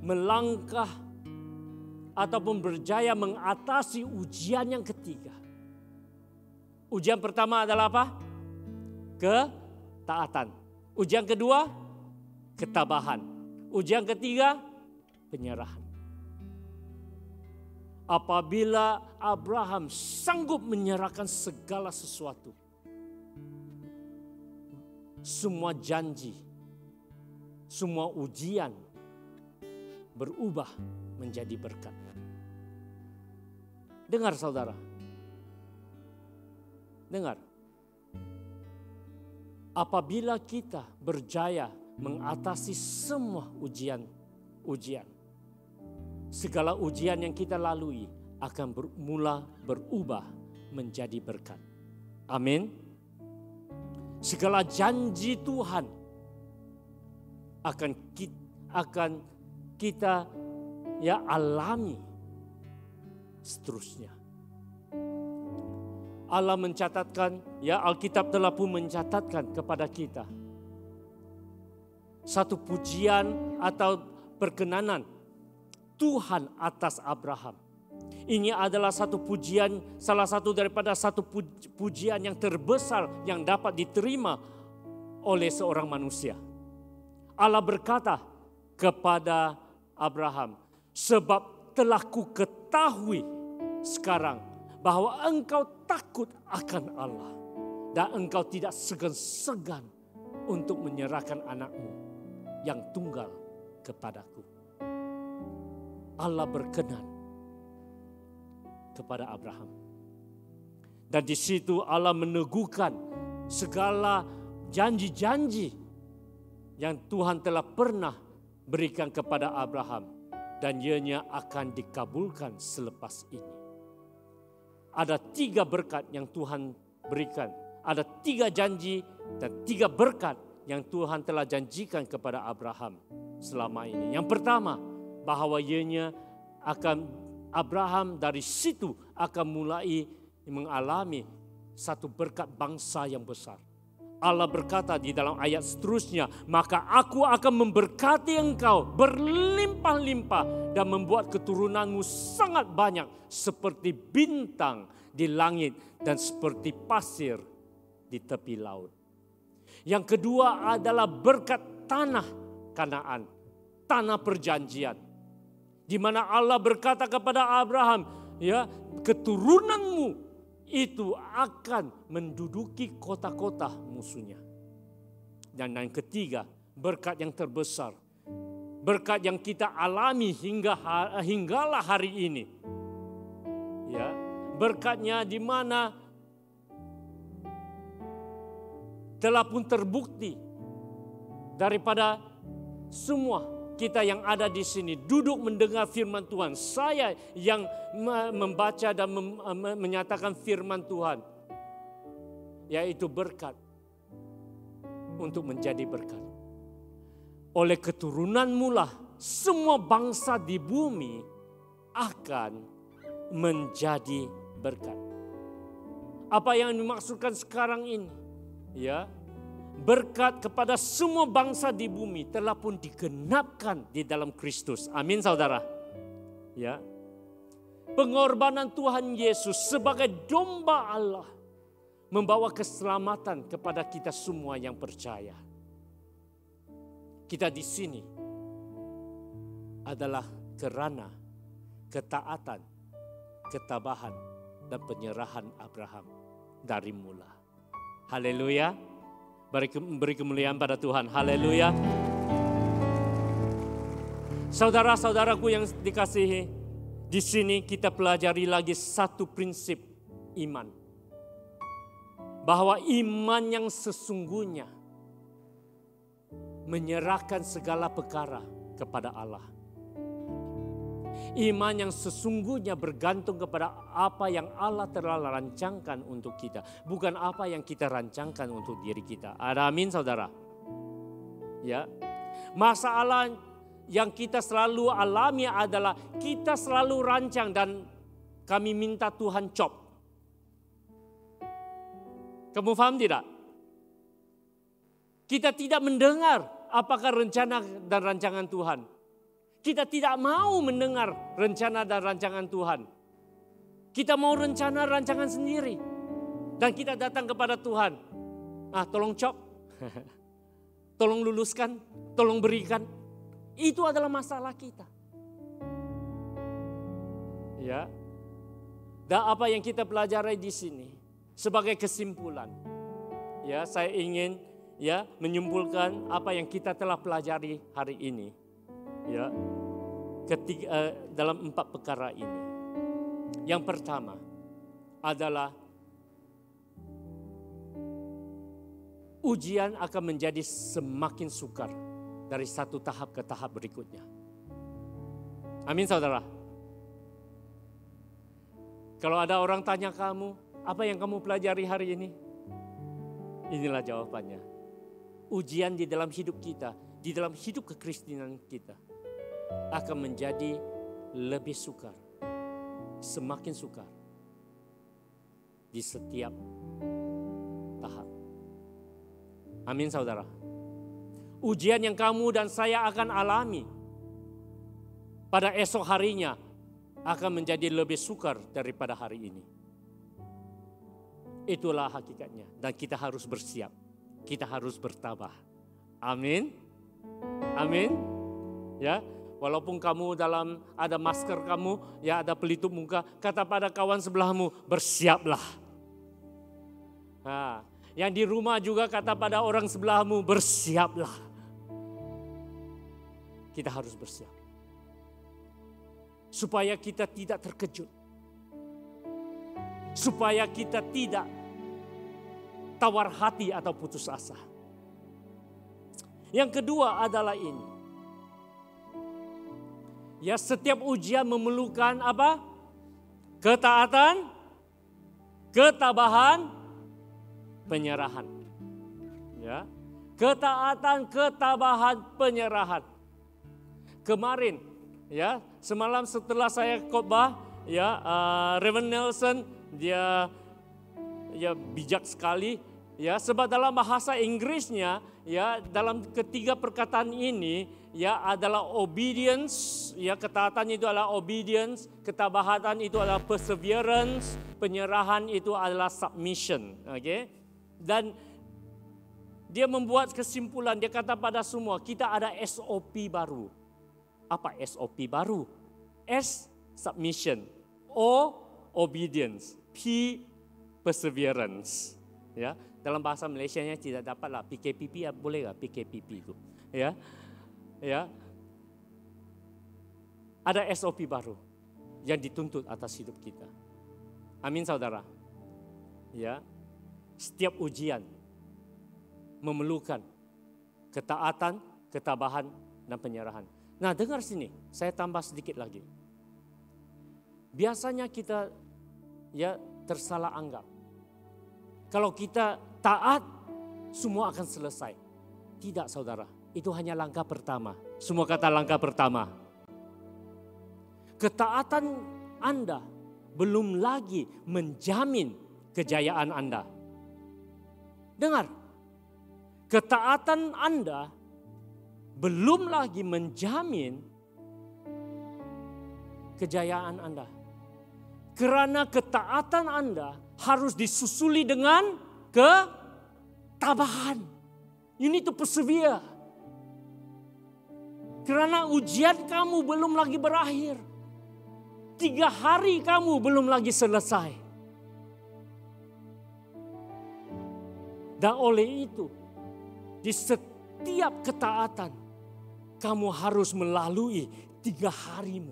melangkah ataupun berjaya mengatasi ujian yang ketiga. Ujian pertama adalah apa? Ketaatan. Ujian kedua, ketabahan. Ujian ketiga, penyerahan. Apabila Abraham sanggup menyerahkan segala sesuatu, semua janji, semua ujian berubah menjadi berkat. Dengar saudara, dengar. Apabila kita berjaya mengatasi semua ujian, segala ujian yang kita lalui akan mula berubah menjadi berkat. Amin. Segala janji Tuhan akan kita ya alami seterusnya. Allah mencatatkan, ya Alkitab telah pun mencatatkan kepada kita satu pujian atau perkenanan Tuhan atas Abraham. Ini adalah satu pujian, salah satu daripada satu pujian yang terbesar yang dapat diterima oleh seorang manusia. Allah berkata kepada Abraham, sebab telah ku ketahui sekarang bahwa engkau takut akan Allah dan engkau tidak segan-segan untuk menyerahkan anakmu yang tunggal kepadaku. Allah berkenan kepada Abraham. Dan di situ Allah meneguhkan segala janji-janji yang Tuhan telah pernah berikan kepada Abraham dan ianya akan dikabulkan selepas ini. Ada 3 berkat yang Tuhan berikan. Ada 3 janji dan 3 berkat yang Tuhan telah janjikan kepada Abraham selama ini. Yang pertama, bahwa ianya Abraham dari situ akan mulai mengalami satu berkat bangsa yang besar. Allah berkata di dalam ayat seterusnya, maka aku akan memberkati engkau berlimpah-limpah dan membuat keturunanmu sangat banyak seperti bintang di langit dan seperti pasir di tepi laut. Yang kedua adalah berkat tanah Kanaan, tanah perjanjian. Di mana Allah berkata kepada Abraham, ya, keturunanmu itu akan menduduki kota-kota musuhnya. Dan yang ketiga, berkat yang terbesar. Berkat yang kita alami hinggalah hari ini. Ya, berkatnya di mana telah pun terbukti daripada semua kita yang ada di sini duduk mendengar firman Tuhan. Saya yang membaca dan menyatakan firman Tuhan. Yaitu berkat untuk menjadi berkat. Oleh keturunanmu lah semua bangsa di bumi akan menjadi berkat. Apa yang dimaksudkan sekarang ini? Ya. Berkat kepada semua bangsa di bumi telah pun digenapkan di dalam Kristus. Amin saudara. Ya. Pengorbanan Tuhan Yesus sebagai domba Allah membawa keselamatan kepada kita semua yang percaya. Kita di sini adalah kerana ketaatan, ketabahan dan penyerahan Abraham dari mula. Haleluya. Beri kemuliaan pada Tuhan. Haleluya. Saudara-saudaraku yang dikasihi, di sini kita pelajari lagi satu prinsip iman. Bahwa iman yang sesungguhnya menyerahkan segala perkara kepada Allah. Iman yang sesungguhnya bergantung kepada apa yang Allah telah rancangkan untuk kita. Bukan apa yang kita rancangkan untuk diri kita. Ada amin saudara? Ya. Masalah yang kita selalu alami adalah kita selalu rancang dan kami minta Tuhan cop. Kamu paham tidak? Kita tidak mendengar apakah rencana dan rancangan Tuhan. Kita tidak mau mendengar rencana dan rancangan Tuhan. Kita mau rencana rancangan sendiri. Dan kita datang kepada Tuhan. Tolong cop. Tolong luluskan. Tolong berikan. Itu adalah masalah kita. Ya. Dan apa yang kita pelajari di sini sebagai kesimpulan. Ya, saya ingin menyimpulkan apa yang kita telah pelajari hari ini. Ya, dalam 4 perkara ini. Yang pertama adalah ujian akan menjadi semakin sukar dari satu tahap ke tahap berikutnya. Amin saudara. Kalau ada orang tanya kamu, apa yang kamu pelajari hari ini? Inilah jawabannya. Ujian di dalam hidup kita, di dalam hidup kekristenan kita akan menjadi lebih sukar, semakin sukar di setiap tahap. Amin saudara. Ujian yang kamu dan saya akan alami pada esok harinya akan menjadi lebih sukar daripada hari ini. Itulah hakikatnya, dan kita harus bersiap. Kita harus bertabah. Amin. Amin. Ya, walaupun kamu ada masker kamu, ya ada pelitup muka, kata pada kawan sebelahmu, bersiaplah. Nah, yang di rumah juga kata pada orang sebelahmu, bersiaplah. Kita harus bersiap. Supaya kita tidak terkejut. Supaya kita tidak tawar hati atau putus asa. Yang kedua adalah ini. Ya, setiap ujian memerlukan apa? Ketaatan, ketabahan, penyerahan. Ya. Ketaatan, ketabahan, penyerahan. Kemarin, ya, semalam setelah saya khotbah, ya, Reverend Nelson dia bijak sekali, ya, sebab dalam bahasa Inggrisnya, ya, dalam ketiga perkataan ini, ya, adalah obedience, ya, ketaatan itu adalah obedience, ketabahan itu adalah perseverance, penyerahan itu adalah submission, oke? Dan dia membuat kesimpulan, dia kata pada semua, kita ada SOP baru. Apa SOP baru? S, submission. O, obedience. P, perseverance. Ya, dalam bahasa Malaysianya tidak dapatlah PKPP, boleh nggak PKPP itu? Ya, ya. Ada SOP baru yang dituntut atas hidup kita. Amin saudara. Ya, setiap ujian memerlukan ketaatan, ketabahan, dan penyerahan. Nah, dengar sini, saya tambah sedikit lagi. Biasanya kita, ya, tersalah anggap. Kalau kita taat, semua akan selesai. Tidak saudara, itu hanya langkah pertama. Semua kata langkah pertama. Ketaatan Anda belum lagi menjamin kejayaan Anda. Dengar, ketaatan Anda belum lagi menjamin kejayaan Anda. Karena ketaatan Anda harus disusuli dengan ketabahan. You need to persevere. Karena ujian kamu belum lagi berakhir. 3 hari kamu belum lagi selesai. Dan oleh itu, di setiap ketaatan, kamu harus melalui 3 harimu.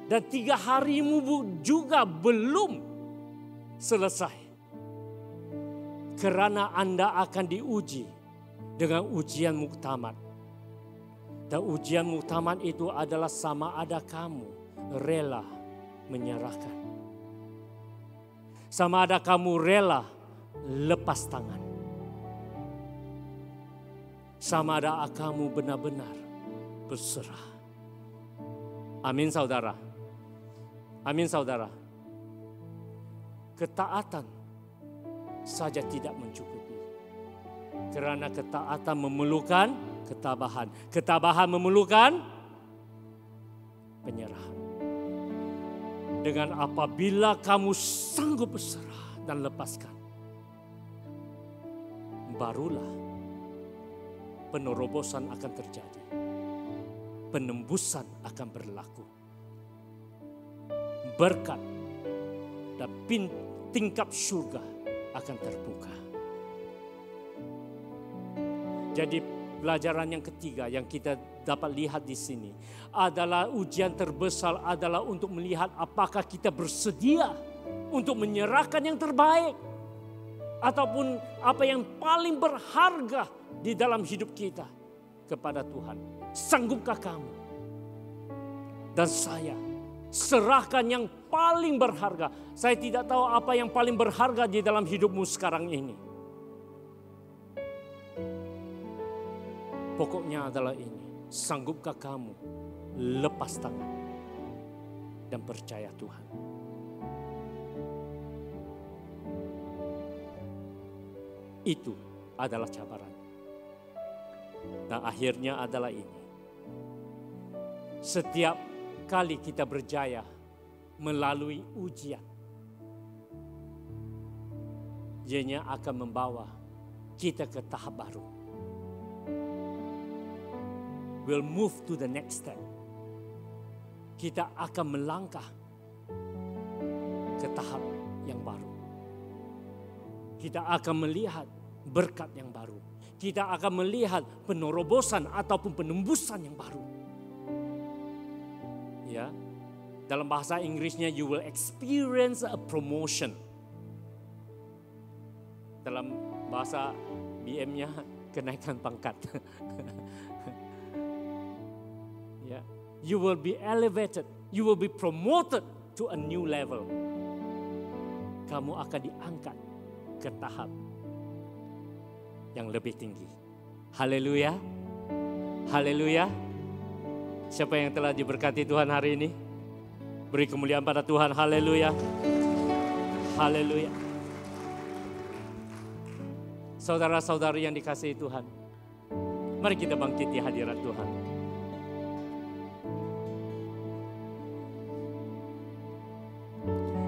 Dan 3 harimu juga belum selesai. Karena Anda akan diuji dengan ujian muktamad. Dan ujian muktamad itu adalah sama ada kamu rela menyerahkan. Sama ada kamu rela lepas tangan. Sama ada kamu benar-benar berserah. Amin saudara. Amin saudara. Ketaatan saja tidak mencukupi. Karena ketaatan memerlukan ketabahan. Ketabahan memerlukan penyerahan. Dengan apabila kamu sanggup berserah dan lepaskan, barulah penerobosan akan terjadi. Penembusan akan berlaku. Berkat dan tingkap surga akan terbuka. Jadi pelajaran yang ketiga yang kita dapat lihat di sini adalah ujian terbesar adalah untuk melihat apakah kita bersedia untuk menyerahkan yang terbaik ataupun apa yang paling berharga di dalam hidup kita kepada Tuhan. Sanggupkah kamu dan saya serahkan yang paling berharga? Saya tidak tahu apa yang paling berharga di dalam hidupmu sekarang ini. Pokoknya adalah ini, sanggupkah kamu lepas tangan dan percaya Tuhan? Itu adalah cabaran. Dan akhirnya adalah ini. Setiap kali kita berjaya melalui ujian, ianya akan membawa kita ke tahap baru. We'll move to the next step. Kita akan melangkah ke tahap yang baru. Kita akan melihat berkat yang baru. Kita akan melihat penerobosan ataupun penembusan yang baru. Ya, dalam bahasa Inggrisnya you will experience a promotion. Dalam bahasa BM-nya kenaikan pangkat. Ya, you will be elevated, you will be promoted to a new level. Kamu akan diangkat ke tahap yang lebih tinggi. Haleluya. Haleluya. Siapa yang telah diberkati Tuhan hari ini? Beri kemuliaan pada Tuhan. Haleluya. Haleluya. Saudara-saudari yang dikasihi Tuhan, mari kita bangkit di hadirat Tuhan.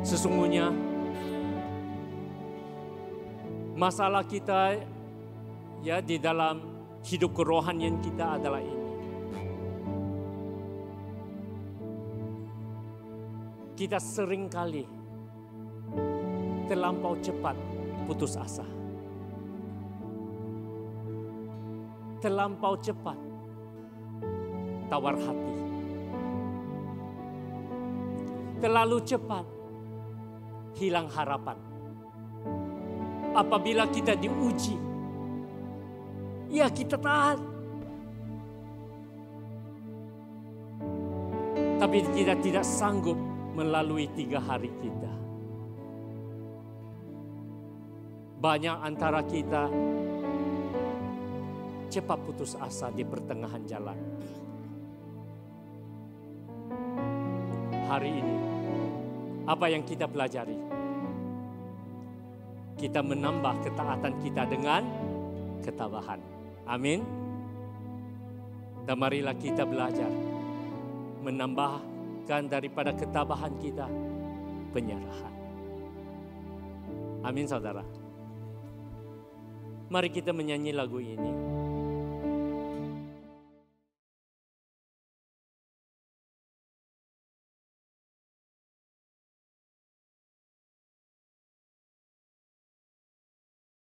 Sesungguhnya masalah kita ya di dalam hidup kerohanian kita adalah ini. Kita seringkali terlampau cepat putus asa. Terlampau cepat tawar hati. Terlalu cepat hilang harapan. Apabila kita diuji, ya kita tahan. Tapi kita tidak sanggup melalui 3 hari kita. Banyak antara kita cepat putus asa di pertengahan jalan. Hari ini, apa yang kita pelajari? Kita menambah ketaatan kita dengan ketabahan. Amin. Dan marilah kita belajar menambahkan daripada ketabahan kita penyerahan. Amin, saudara. Mari kita menyanyi lagu ini.